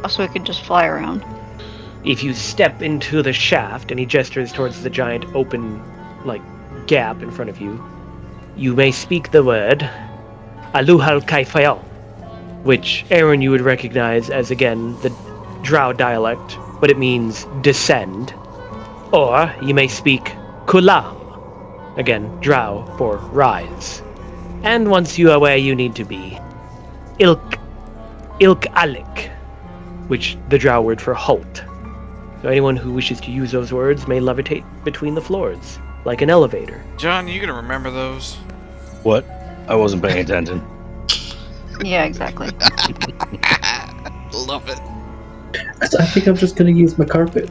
Also, we could just fly around. If you step into the shaft, and he gestures towards the giant open, gap in front of you, you may speak the word Aluhal Kaifayal, which, Aaron, you would recognize as, again, the Drow dialect, but it means descend. Or you may speak Kulam, again, Drow for rise. And once you are where you need to be, Ilk Alik, which the Drow word for halt. So anyone who wishes to use those words may levitate between the floors, like an elevator. John, you gonna remember those? What? I wasn't paying attention. Yeah, exactly. Love it. I think I'm just gonna use my carpet.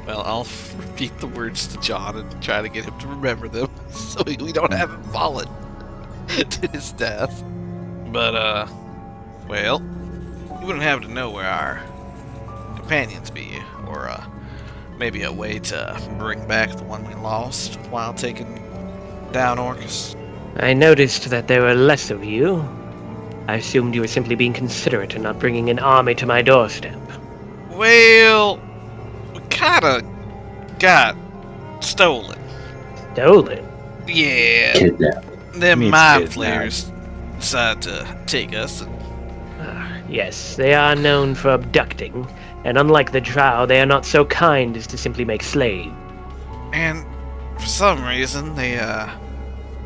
Well, I'll repeat the words to John and try to get him to remember them, so we don't have him falling to his death. But, well, you wouldn't have to know where our companions be, or, maybe a way to bring back the one we lost while taking down Orcus. I noticed that there were less of you. I assumed you were simply being considerate and not bringing an army to my doorstep. Well, we kinda got stolen. Stolen? Yeah. Kidnapped. Them Means Mindflayers decided to take us. Yes, they are known for abducting, and unlike the Drow, they are not so kind as to simply make slaves. And for some reason, they,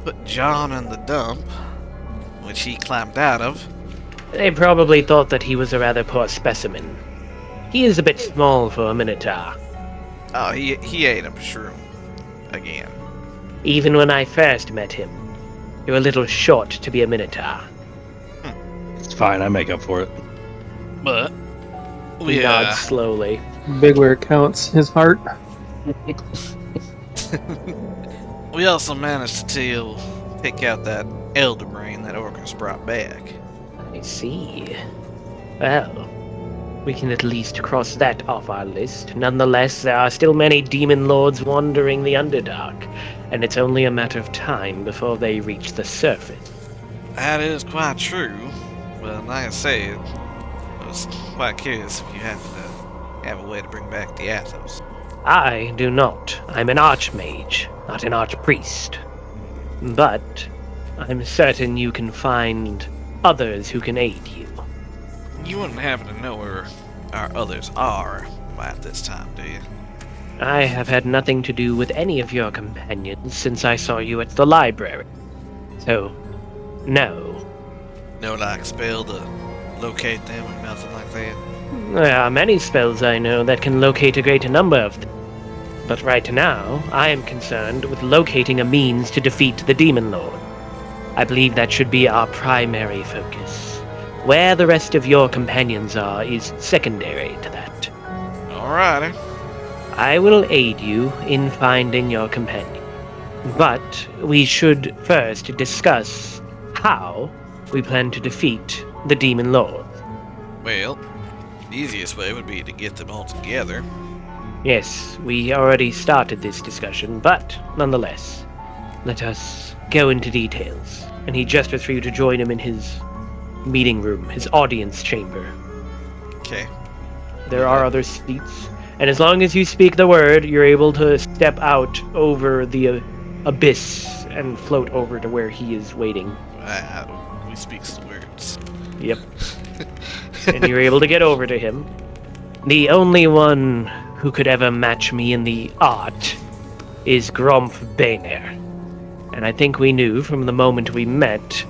put John in the dump, which he climbed out of. They probably thought that he was a rather poor specimen. He is a bit small for a Minotaur. Oh, he ate a shroom. Again. Even when I first met him, you're a little short to be a Minotaur. It's fine, I make up for it. But He nods slowly. Big where it counts. His heart. we also managed to pick out that elder brain that Orcus brought back. I see. Well, we can at least cross that off our list. Nonetheless, there are still many demon lords wandering the Underdark, and it's only a matter of time before they reach the surface. That is quite true. But like I say, I was quite curious if you happen to have a way to bring back Diathos. I do not. I'm an archmage, not an archpriest. But I'm certain you can find others who can aid you. You wouldn't happen to know where our others are by this time, do you? I have had nothing to do with any of your companions since I saw you at the library. So, no. No, spell to locate them or nothing like that? There are many spells I know that can locate a greater number of them. But right now, I am concerned with locating a means to defeat the Demon Lord. I believe that should be our primary focus. Where the rest of your companions are is secondary to that. Alrighty. I will aid you in finding your companion. But we should first discuss how we plan to defeat the Demon Lord. Well, the easiest way would be to get them all together. Yes, we already started this discussion, but nonetheless, let us go into details. And he gestures for you to join him in his meeting room, his audience chamber. Okay. There are other seats, and as long as you speak the word, you're able to step out over the abyss and float over to where he is waiting. We speaks the words. Yep. And you're able to get over to him. The only one who could ever match me in the art is Gromf Baner. And I think we knew from the moment we met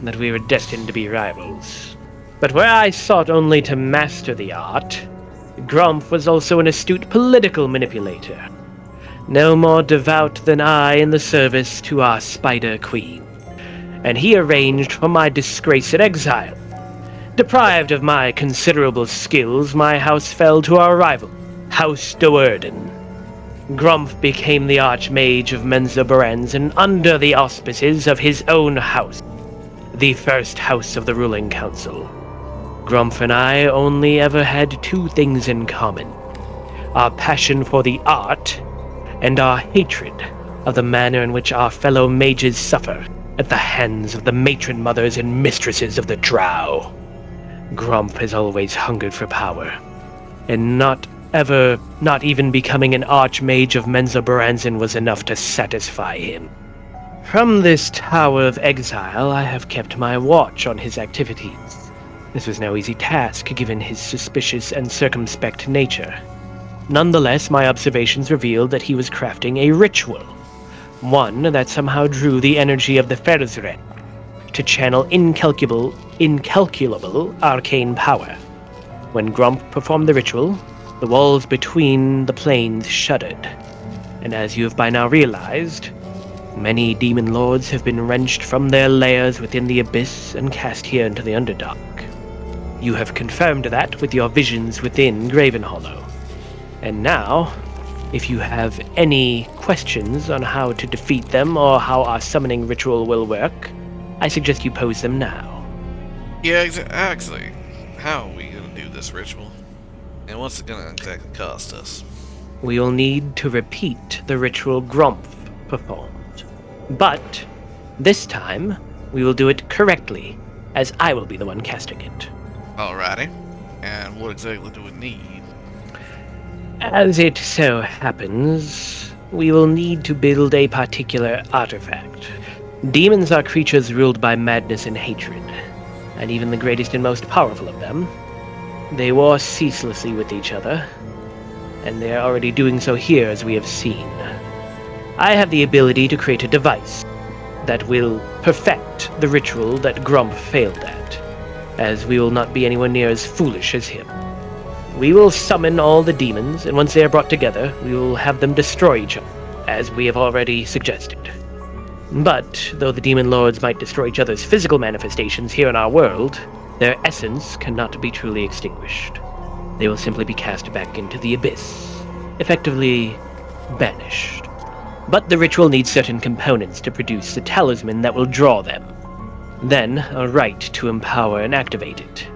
that we were destined to be rivals. But where I sought only to master the art, Gromf was also an astute political manipulator. No more devout than I in the service to our Spider Queen. And he arranged for my disgrace and exile. Deprived of my considerable skills, my house fell to our rival, House de Werden. Gromf became the Archmage of Menza Berens under the auspices of his own house, the first house of the ruling council. Grumpf and I only ever had two things in common: our passion for the art and our hatred of the manner in which our fellow mages suffer at the hands of the matron mothers and mistresses of the drow. Grumpf has always hungered for power, and not even becoming an archmage of Menzoberranzan was enough to satisfy him. From this Tower of Exile, I have kept my watch on his activities. This was no easy task, given his suspicious and circumspect nature. Nonetheless, my observations revealed that he was crafting a ritual, one that somehow drew the energy of the Ferzren to channel incalculable arcane power. When Grumpf performed the ritual, the walls between the planes shuddered, and as you have by now realized, many demon lords have been wrenched from their lairs within the abyss and cast here into the Underdark. You have confirmed that with your visions within Gravenhollow. And now, if you have any questions on how to defeat them or how our summoning ritual will work, I suggest you pose them now. Yeah, actually, how are we gonna do this ritual? And what's it gonna exactly cost us? We will need to repeat the ritual Grumpf performed. But this time, we will do it correctly, as I will be the one casting it. Alrighty. And what exactly do we need? As it so happens, we will need to build a particular artifact. Demons are creatures ruled by madness and hatred, and even the greatest and most powerful of them, they war ceaselessly with each other, and they are already doing so here, as we have seen. I have the ability to create a device that will perfect the ritual that Grumpf failed at, as we will not be anywhere near as foolish as him. We will summon all the demons, and once they are brought together, we will have them destroy each other, as we have already suggested. But, though the demon lords might destroy each other's physical manifestations here in our world, their essence cannot be truly extinguished. They will simply be cast back into the abyss, effectively banished. But the ritual needs certain components to produce the talisman that will draw them. Then, a rite to empower and activate it.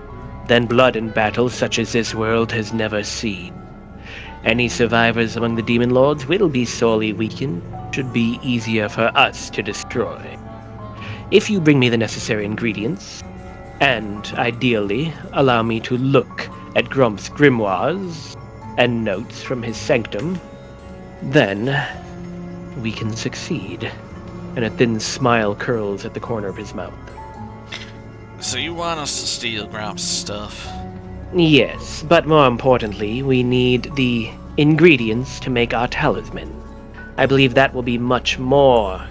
Then blood in battles such as this world has never seen. Any survivors among the demon lords will be sorely weakened, should be easier for us to destroy. If you bring me the necessary ingredients, and ideally allow me to look at Grumpf's grimoires and notes from his sanctum, then we can succeed. And a thin smile curls at the corner of his mouth. So you want us to steal Grump's stuff? Yes, but more importantly, we need the ingredients to make our talisman. I believe that will be much more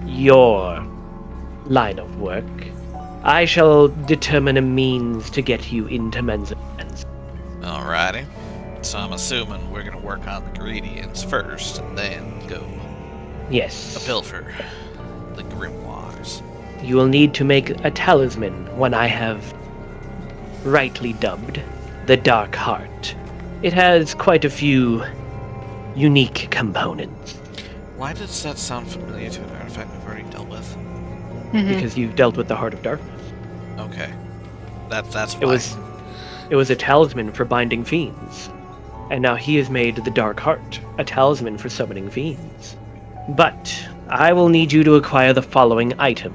your line of work. I shall determine a means to get you into Menzoberranzan. Alrighty. So I'm assuming we're gonna work on the ingredients first, and then go Yes. pilfer the grimoires. You will need to make a talisman, one I have rightly dubbed the Dark Heart. It has quite a few unique components. Why does that sound familiar to an artifact we've already dealt with? Because you've dealt with the Heart of Darkness. Okay. That's why. It was a talisman for binding fiends. And now he has made the Dark Heart, a talisman for summoning fiends. But I will need you to acquire the following item: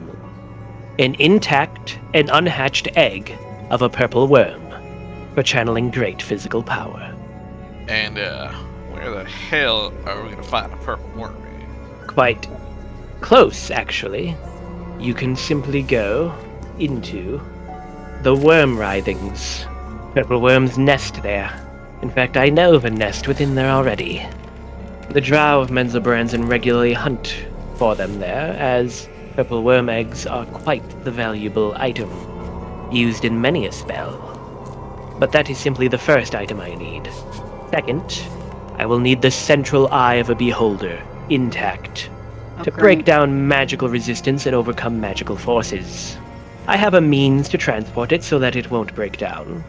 an intact and unhatched egg of a purple worm for channeling great physical power. And where the hell are we gonna find a purple worm? Quite close, actually. You can simply go into the worm writhings. Purple worms nest there. In fact, I know of a nest within there already. The drow of Menzoberranzan regularly hunt for them there, as purple worm eggs are quite the valuable item, used in many a spell. But that is simply the first item I need. Second, I will need the central eye of a beholder, intact, to break down magical resistance and overcome magical forces. I have a means to transport it so that it won't break down,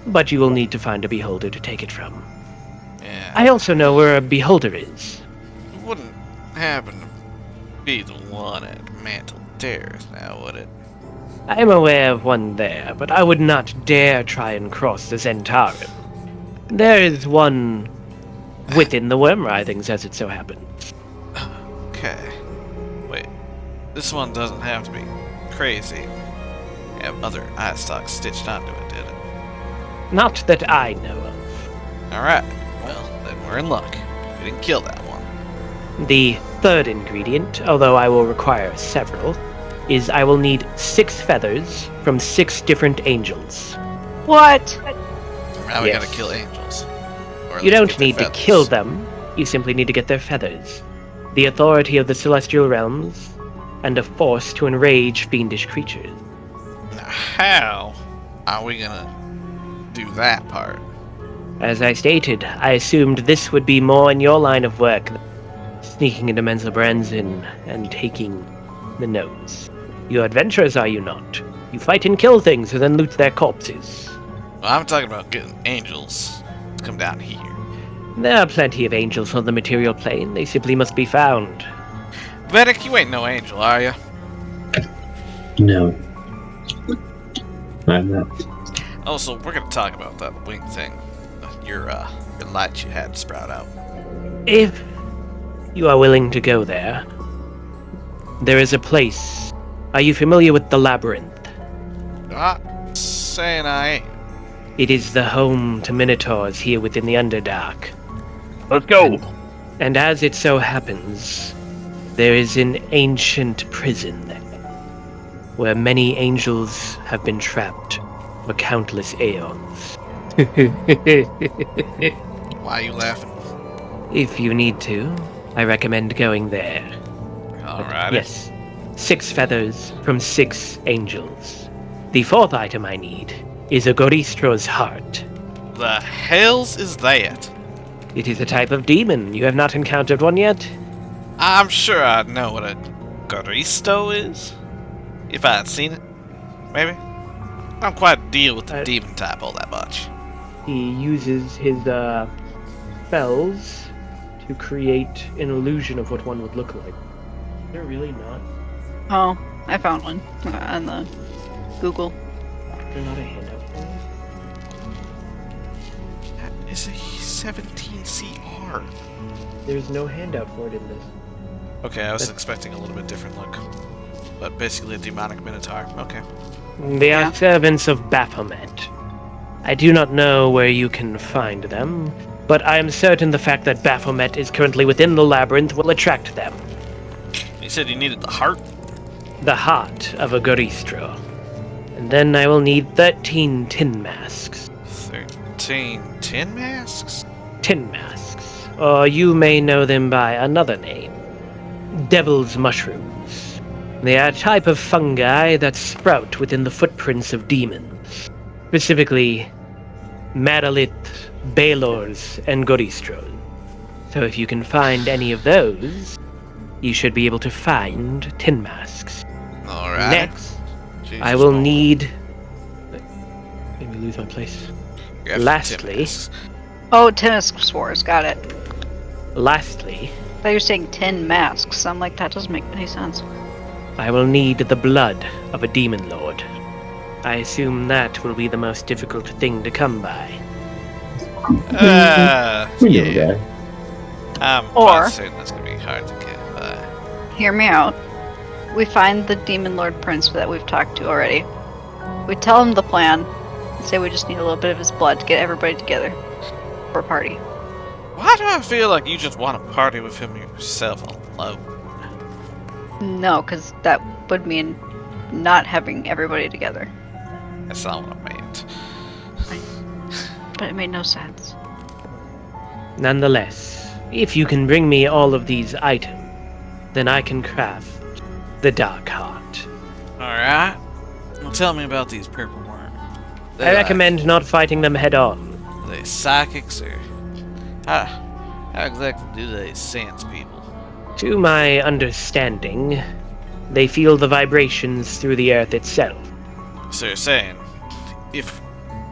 but you will need to find a beholder to take it from. Yeah. I also know where a beholder is. It wouldn't happen to be the one at Mantle Terrace, now would it? I am aware of one there, but I would not dare try and cross the Zentarum. There is one within the worm writhings, as it so happens. Okay. Wait. This one doesn't have to be crazy. Have other eye stalks stitched onto it, did it? Not that I know of. Alright. Well, then we're in luck. We didn't kill that one. The third ingredient, although I will require several, is I will need 6 feathers from 6 different angels. What? Now we Yes. gotta kill angels. Or at You least don't get their need to feathers. kill them, you simply need to get their feathers. The authority of the celestial realms, and a force to enrage fiendish creatures. Now, how are we gonna do that part? As I stated, I assumed this would be more in your line of work, sneaking into Menzel Branson and taking the nose. You're adventurers, are you not? You fight and kill things and then loot their corpses. Well, I'm talking about getting angels to come down here. There are plenty of angels on the material plane, they simply must be found. Vedic, you ain't no angel, are you? No. I'm not. Also, we're gonna talk about that wing thing. Your light you had sprout out. If you are willing to go there, there is a place. Are you familiar with the labyrinth? Not saying I ain't. It is the home to minotaurs here within the Underdark. Let's go. And as it so happens, there is an ancient prison there, where many angels have been trapped for countless aeons. Why are you laughing? If you need to, I recommend going there. Alright. Yes, 6 feathers from 6 angels. The 4th item I need is a Goristro's heart. The hells is that? It is a type of demon. You have not encountered one yet? I'm sure I'd know what a Goristo is. If I had seen it. Maybe. I don't quite deal with the demon type all that much. He uses his spells to create an illusion of what one would look like. They're really not. Oh, I found one on the Google. They're not a handout for me. That is a 17 CR. There's no handout for it in this. Okay, I was expecting a little bit different look. But basically a demonic minotaur. Okay. They are servants of Baphomet. I do not know where you can find them, but I am certain the fact that Baphomet is currently within the labyrinth will attract them. You said you needed the heart? The heart of a Goristro. And then I will need 13 tin masks. 13 tin masks? Tin masks. Or you may know them by another name. Devil's mushrooms. They are a type of fungi that sprout within the footprints of demons. Specifically, Madalith, Baelors, and Goristros. So if you can find any of those, you should be able to find tin masks. Alright. Next, Jesus, I will Lord. need... Let me lose my place. You have tin Lastly, masks. Oh, tennis swords, got it. lastly, I thought you were saying 10 masks. I'm like, that doesn't make any sense. I will need the blood of a demon lord. I assume that will be the most difficult thing to come by. We know Yeah. that. I'm Or- quite certain that's gonna be hard to get by. Hear me out. We find the Demon Lord Prince that we've talked to already. We tell him the plan and say we just need a little bit of his blood to get everybody together for a party. Why do I feel like you just want to party with him yourself alone? No, because that would mean not having everybody together. That's not what I meant. But it made no sense. Nonetheless, if you can bring me all of these items, then I can craft the Dark Heart. Alright. Well, tell me about these purple worms. I recommend not fighting them head on. Are they psychics or how exactly do they sense people? To my understanding, they feel the vibrations through the earth itself. So you're saying, if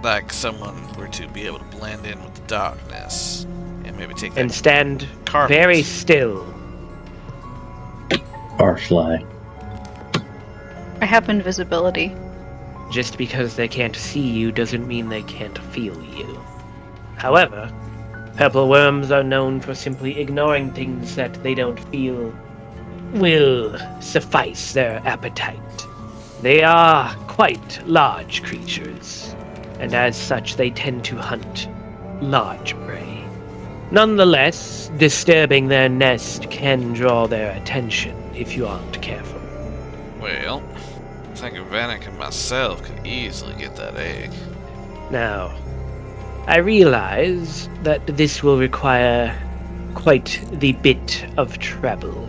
like someone were to be able to blend in with the darkness and maybe take that And stand carpet. very still. Archfly. I have invisibility. Just because they can't see you doesn't mean they can't feel you. However, purple worms are known for simply ignoring things that they don't feel will suffice their appetite. They are quite large creatures, and as such they tend to hunt large prey. Nonetheless, disturbing their nest can draw their attention if you aren't careful. Well, I think Vanek and myself could easily get that egg. Now, I realize that this will require quite the bit of travel.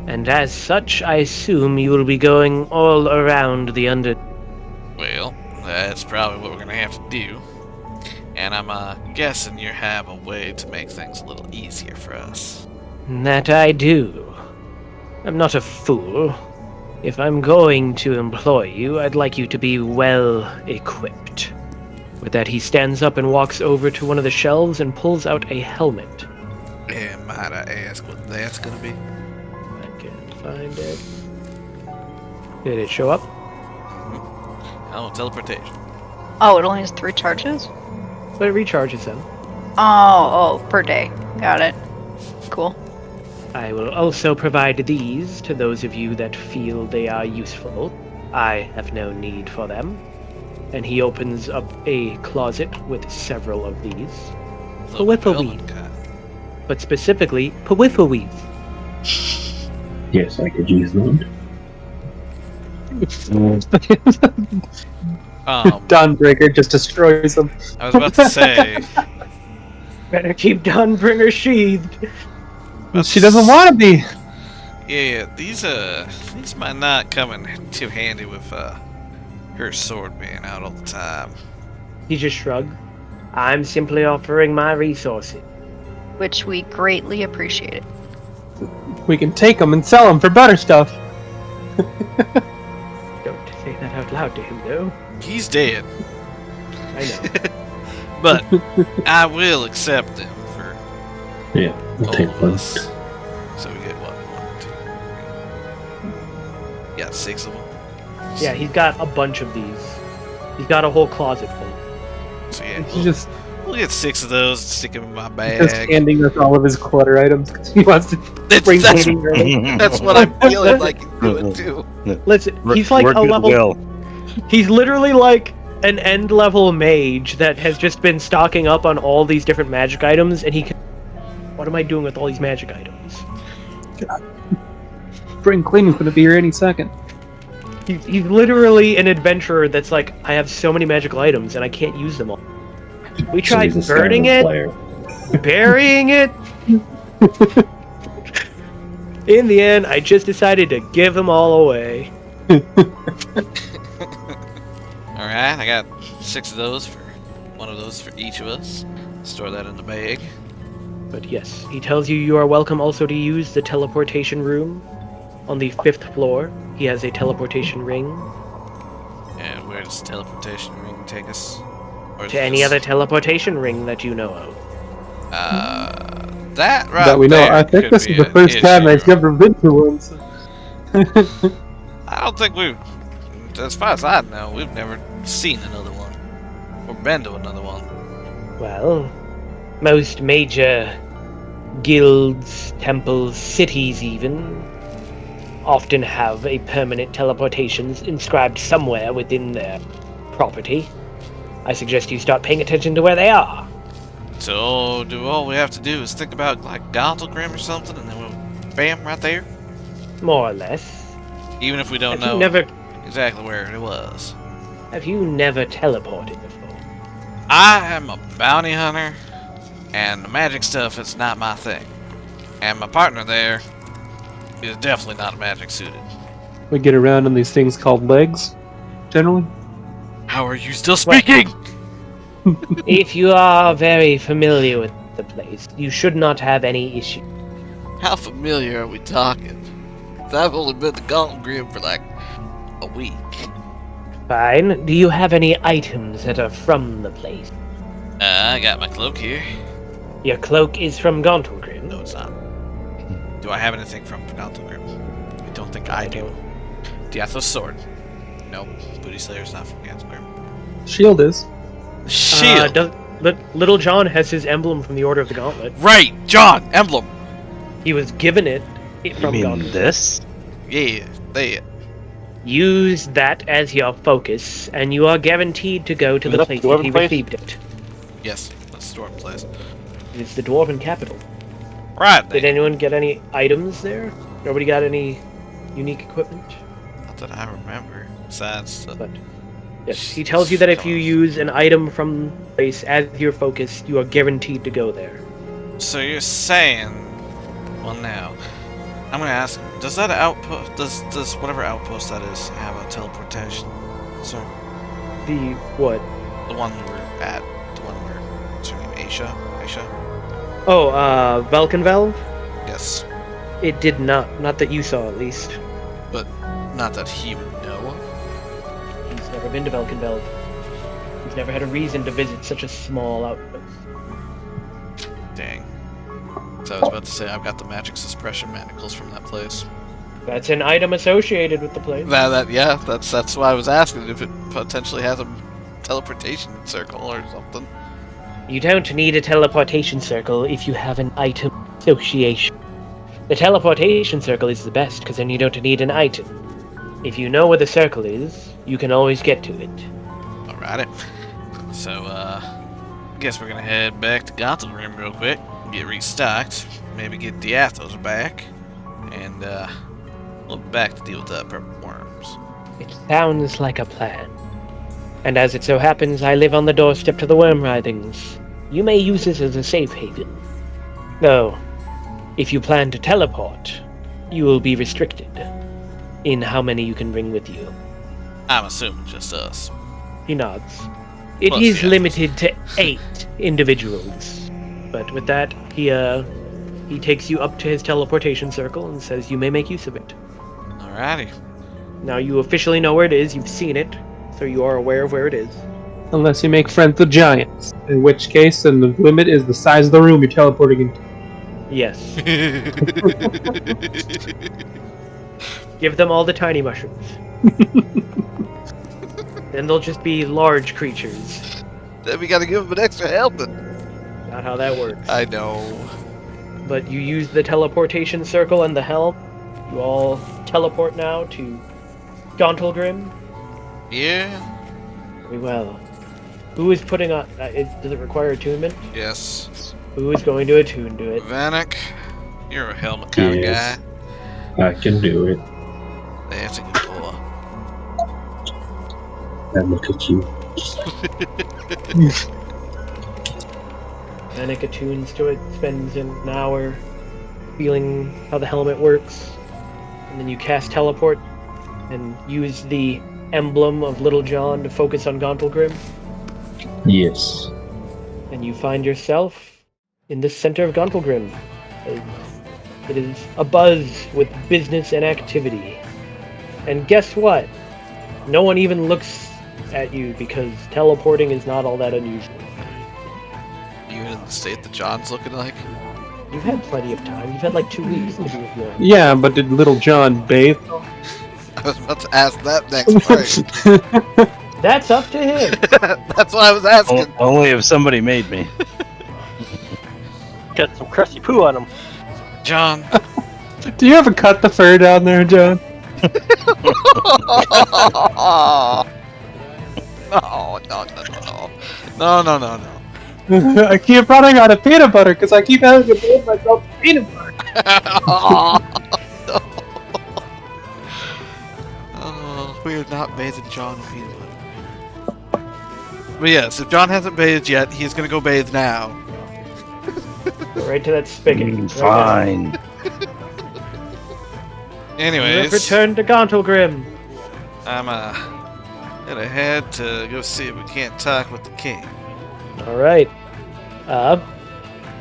And as such, I assume you will be going all around the under... Well, that's probably what we're gonna have to do. And I'm guessing you have a way to make things a little easier for us. That I do. I'm not a fool. If I'm going to employ you, I'd like you to be well equipped. With that, he stands up and walks over to one of the shelves and pulls out a helmet. And might I ask what that's gonna be? I can find it. Did it show up? Oh, teleportation. Oh, it only has 3 charges? But it recharges them. Oh, per day. Got it. Cool. I will also provide these to those of you that feel they are useful. I have no need for them. And he opens up a closet with several of these. Pawithaweed. But specifically, Pawithaweed. Yes, I could use them. Dawnbreaker just destroys them. I was about to say... Better keep Dawnbringer sheathed. She doesn't want to be. Yeah, these might not come in too handy with her sword being out all the time. He just shrugged. I'm simply offering my resources. Which we greatly appreciate. We can take them and sell them for better stuff. Don't say that out loud to him, though. He's dead. I know. But I will accept them for Yeah, we'll take all of one. us. So we get what? 1, 2, 3. Got 6 of them. Yeah, he's got a bunch of these. He's got a whole closet full. So yeah, He's just we'll get 6 of those and stick them in my just bag. handing us all of his clutter items because he wants to That's, bring that's, cleaning early. that's what I'm feeling like he's doing too. Listen, he's like a level... He's literally like an end-level mage that has just been stocking up on all these different magic items, and he can... What am I doing with all these magic items? Spring cleaning's gonna be here any second. He's literally an adventurer that's like, I have so many magical items and I can't use them all. We tried he's a burning Skyrim it, player. burying it. In the end, I just decided to give them all away. Alright, I got 6 of those for 1 of those for each of us. Store that in the bag. But yes, he tells you are welcome also to use the teleportation room on the 5th floor. He has a teleportation ring. And where does the teleportation ring take us? Or is To it any just- other teleportation ring that you know of. That right That we know. there I think could this be is the an first time issue. I've ever been to one. So. I don't think we've, as far as I know, we've never seen another one. Or been to another one. Well, most major guilds, temples, cities even, often have a permanent teleportations inscribed somewhere within their property. I suggest you start paying attention to where they are. So, do all we have to do is think about, like, Gauntlgrim or something, and then we'll, bam, right there? More or less. Even if we don't Have know you never exactly where it was. have you never teleported before? I am a bounty hunter, and the magic stuff is not my thing. And my partner there is definitely not magic suited. We get around on these things called legs, generally. How are you still speaking? If you are very familiar with the place, you should not have any issue. How familiar are we talking? 'Cause I've only been to Gauntlgrim for like a week. Fine. Do you have any items that are from the place? I got my cloak here. Your cloak is from Gauntlgrim. No, it's not. Do I have anything from Gauntlgrim? I don't think I do. Diathos sword. Nope. Booty Slayer's not from Dnd Group. Shield is. Shield. Little John has his emblem from the Order of the Gauntlet. Right, John, emblem. He was given it You from mean Gauntlet. this? Yeah, there. Use that as your focus, and you are guaranteed to go to Is the that place the that Dwarven he place? received it. Yes, that's the Dwarven place. It's the Dwarven capital. Right. Did anyone get any items there? Nobody got any unique equipment? Not that I remember. Besides the... But yes, he tells you that if you use an item from the place as your focus, you are guaranteed to go there. So you're saying... Well, now... I'm gonna ask, does that outpost... Does whatever outpost that is have a teleportation? Sir? The what? The one we're at. The one we're... What's her name? Aisha? Oh, Valkenvalve? Yes. It did not. Not that you saw, at least. But not that he would know. He's never been to Valkenvalve. He's never had a reason to visit such a small outpost. Dang. So I was about to say, I've got the magic suppression manacles from that place. That's an item associated with the place. Yeah, that's why I was asking if it potentially has a teleportation circle or something. You don't need a teleportation circle if you have an item association. The teleportation circle is the best, because then you don't need an item. If you know where the circle is, you can always get to it. Alrighty. So, guess we're gonna head back to Gauntlet Room real quick, get restocked, maybe get Diathos back, and, we'll be back to deal with the purple worms. It sounds like a plan. And as it so happens, I live on the doorstep to the Worm Writhings. You may use this as a safe haven. Though, if you plan to teleport, you will be restricted in how many you can bring with you. I'm assuming just us. He nods. It Plus, is yeah. limited to 8 individuals. But with that, he takes you up to his teleportation circle and says you may make use of it. Alrighty. Now you officially know where it is, you've seen it, so you are aware of where it is. Unless you make friends with giants. In which case, then the limit is the size of the room you're teleporting into. Yes. Give them all the tiny mushrooms. Then they'll just be large creatures. Then we gotta give him an extra helping. Not how that works. I know. But you use the teleportation circle and the helm. You all teleport now to Gauntlegrim. Yeah? Very well. Who is putting on... does it require attunement? Yes. Who is going to attune to it? Vanek, you're a helmet kind of Yes. guy. I can do it. That's a good boy. And look at you. Vanek attunes to it, spends an hour feeling how the helmet works. And then you cast teleport and use the emblem of Little John to focus on Gauntlegrim. Yes. And you find yourself in the center of Gauntlegrim. It is abuzz with business and activity. And guess what? No one even looks at you because teleporting is not all that unusual. Even in the state that John's looking like. You've had plenty of time. You've had like 2 weeks to do it. Yeah, but did Little John bathe? I was about to ask that next part. That's up to him. That's what I was asking. Only if somebody made me. Got some crusty poo on him. John. Do you ever cut the fur down there, John? No. I keep running out of peanut butter because I keep having to bathe myself in peanut butter. Oh, we are not bathing John in peanut butter. But yes, if John hasn't bathed yet, he's gonna go bathe now. Go right to that spigot. Fine. Anyways, Return to Gauntlegrim. I'm gonna head to go see if we can't talk with the king. All right.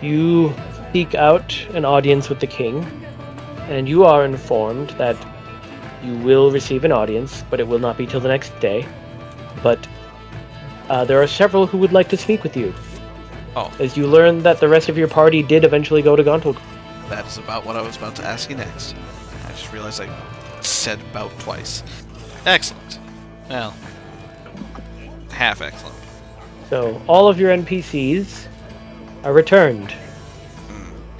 You seek out an audience with the king, and you are informed that you will receive an audience, but it will not be till the next day. But there are several who would like to speak with you. Oh. As you learn that the rest of your party did eventually go to Gauntlegrim. That is about what I was about to ask you next. I just realized I said about twice. Excellent. Well, half excellent. So all of your NPCs are returned.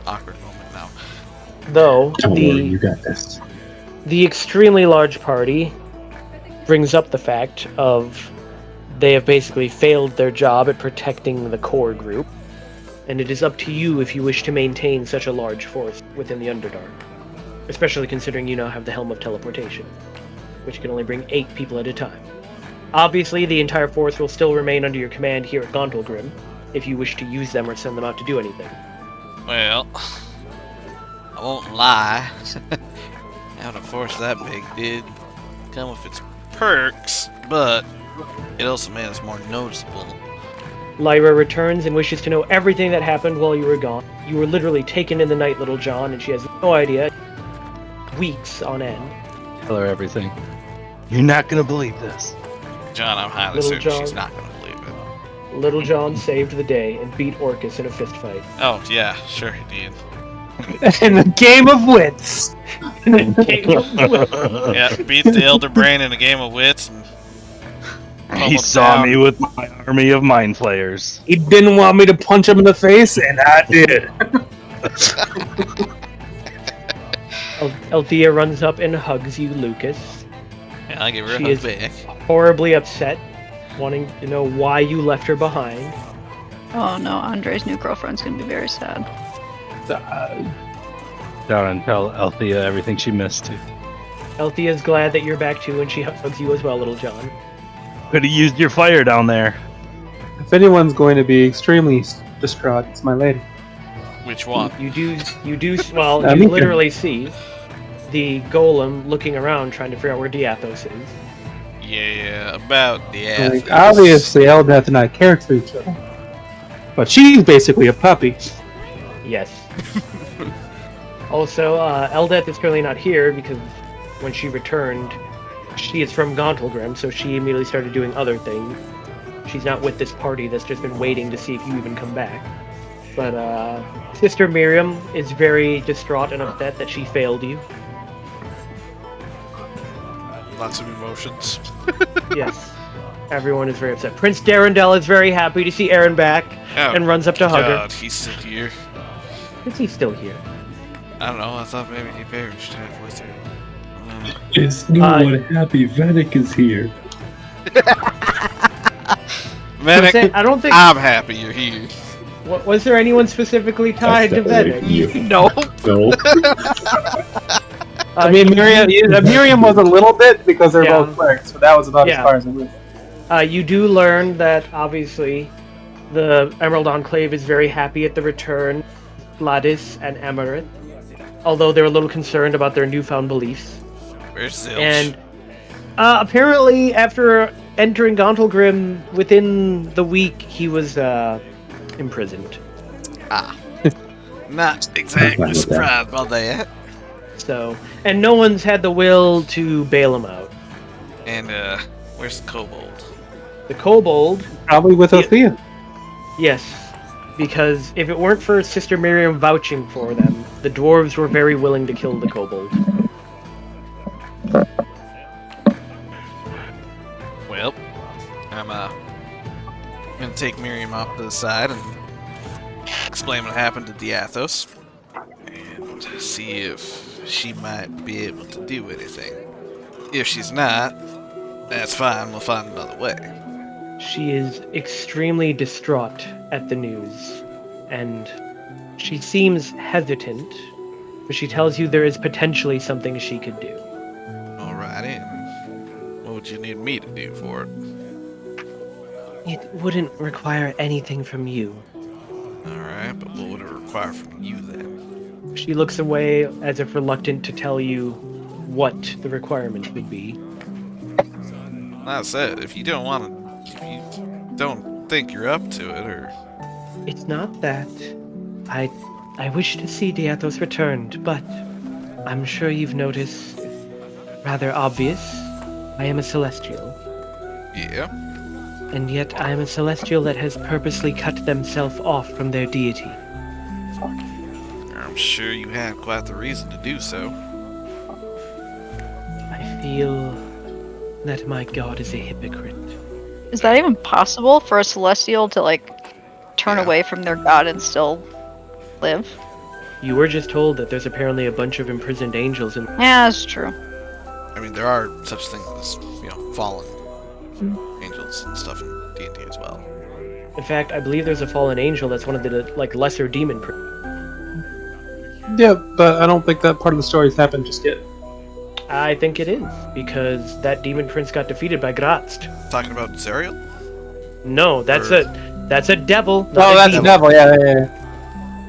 Awkward moment now. Though Don't worry, you got this. the extremely large party brings up the fact of they have basically failed their job at protecting the core group, and it is up to you if you wish to maintain such a large force within the Underdark, especially considering you now have the Helm of Teleportation, which can only bring 8 people at a time. Obviously, the entire force will still remain under your command here at Gauntlegrim, if you wish to use them or send them out to do anything. Well, I won't lie. Having a force that big did come with its perks, but it also made us more noticeable. Lyra returns and wishes to know everything that happened while you were gone. You were literally taken in the night, Little John, and she has no idea. Weeks on end. Tell her everything. You're not gonna believe this. John, I'm highly Little certain John. she's not going to believe it. Little John saved the day and beat Orcus in a fistfight. Oh, yeah, sure he did. In a game of wits. Yeah, beat the Elder Brain in a game of wits. And He saw me with my army of Mindflayers. He didn't want me to punch him in the face, and I did. Althea runs up and hugs you, Lucas. Yeah, I give her a She hug is back. horribly upset, wanting to know why you left her behind. Oh no, Andre's new girlfriend's gonna be very sad. Down and tell Althea everything she missed too. Althea's glad that you're back too, and she hugs you as well, Little John. Could have used your fire down there. If anyone's going to be extremely distraught, it's my lady. Which one? You do, well, I you mean- literally see the golem looking around trying to figure out where Diathos is. Yeah, about Diathos. Like, obviously, Eldeth and I cared for each other. But she's basically a puppy. Yes. Also, Eldeth is currently not here because when she returned, she is from Gauntlegrim, so she immediately started doing other things. She's not with this party that's just been waiting to see if you even come back. But Sister Miriam is very distraught and upset that she failed you. Lots of emotions. Yes. Everyone is very upset. Prince Darendel is very happy to see Aaron back Oh, and runs up to hug her. God, he's still here. Is he still here? I don't know, I thought maybe he perished halfway through. Is no one happy Vedic is here? Medic, I don't think. I'm happy you're here. Was there anyone specifically tied to Vedic? No. No. I mean, Miriam was a little bit because they're Yeah. both clerics, but that was about Yeah. as far as it went. You do learn that obviously the Emerald Enclave is very happy at the return of Gladys and Emerith, although they're a little concerned about their newfound beliefs. Where's Zilch? And apparently, after entering Gauntlegrim within the week, he was imprisoned. Not exactly surprised by that. So, and no one's had the will to bail him out. And where's the kobold? The kobold, Probably with Althea. yes, because if it weren't for Sister Miriam vouching for them, the dwarves were very willing to kill the kobold. Well, I'm gonna take Miriam off to the side and explain what happened to Diathos and see if she might be able to do anything. If she's not, that's fine, we'll find another way. She is extremely distraught at the news, and she seems hesitant, but she tells you there is potentially something she could do. Alrighty, and what would you need me to do for it? It wouldn't require anything from you. Alright, but what would it require from you then? She looks away as if reluctant to tell you what the requirement would be. Like I said, if you don't think you're up to it, or... It's not that. I wish to see Diathos returned, but I'm sure you've noticed, rather obvious, I am a Celestial. Yeah? And yet I am a Celestial that has purposely cut themselves off from their deity. I'm sure you had quite the reason to do so. I feel that my god is a hypocrite. Is that even possible for a celestial to like turn Yeah. away from their god and still live? You were just told that there's apparently a bunch of imprisoned angels in. Yeah, that's true. I mean, there are such things as, fallen angels and stuff in D&D as well. In fact, I believe there's a fallen angel that's one of the lesser demon. Yeah, but I don't think that part of the story's happened just yet. I think it is because that demon prince got defeated by Grazd. Talking about Zerial? No, that's Or- a devil. Oh, not a that's the demon. devil. Yeah.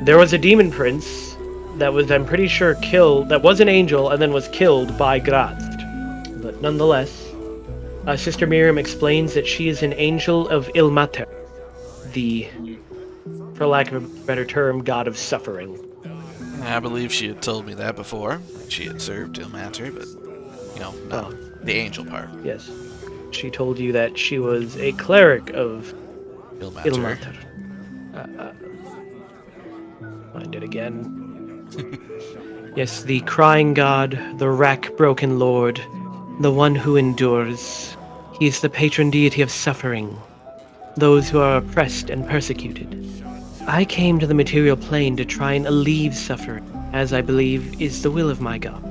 There was a demon prince that was, I'm pretty sure, killed. That was an angel and then was killed by Grazd. But nonetheless, Sister Miriam explains that she is an angel of Ilmater, the, for lack of a better term, god of suffering. I believe she had told me that before. She had served Ilmater, but, no, the angel part. Yes. She told you that she was a cleric of Ilmater. Ilmater. Find it again. Yes, the crying god, the rack-broken lord, the one who endures. He is the patron deity of suffering, those who are oppressed and persecuted. I came to the material plane to try and alleviate suffering, as I believe is the will of my god.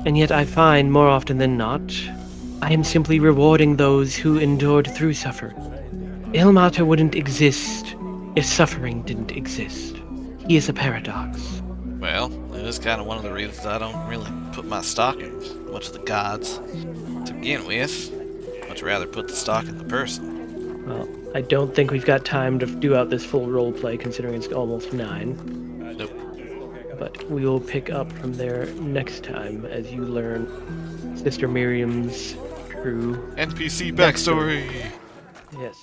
And yet I find, more often than not, I am simply rewarding those who endured through suffering. Ilmater wouldn't exist if suffering didn't exist. He is a paradox. Well, it is kind of one of the reasons I don't really put my stock in much of the gods to begin with. Much rather put the stock in the person. Well, I don't think we've got time to do out this full roleplay, considering it's almost 9. Nope. But we will pick up from there next time as you learn Sister Miriam's true NPC backstory! Yes.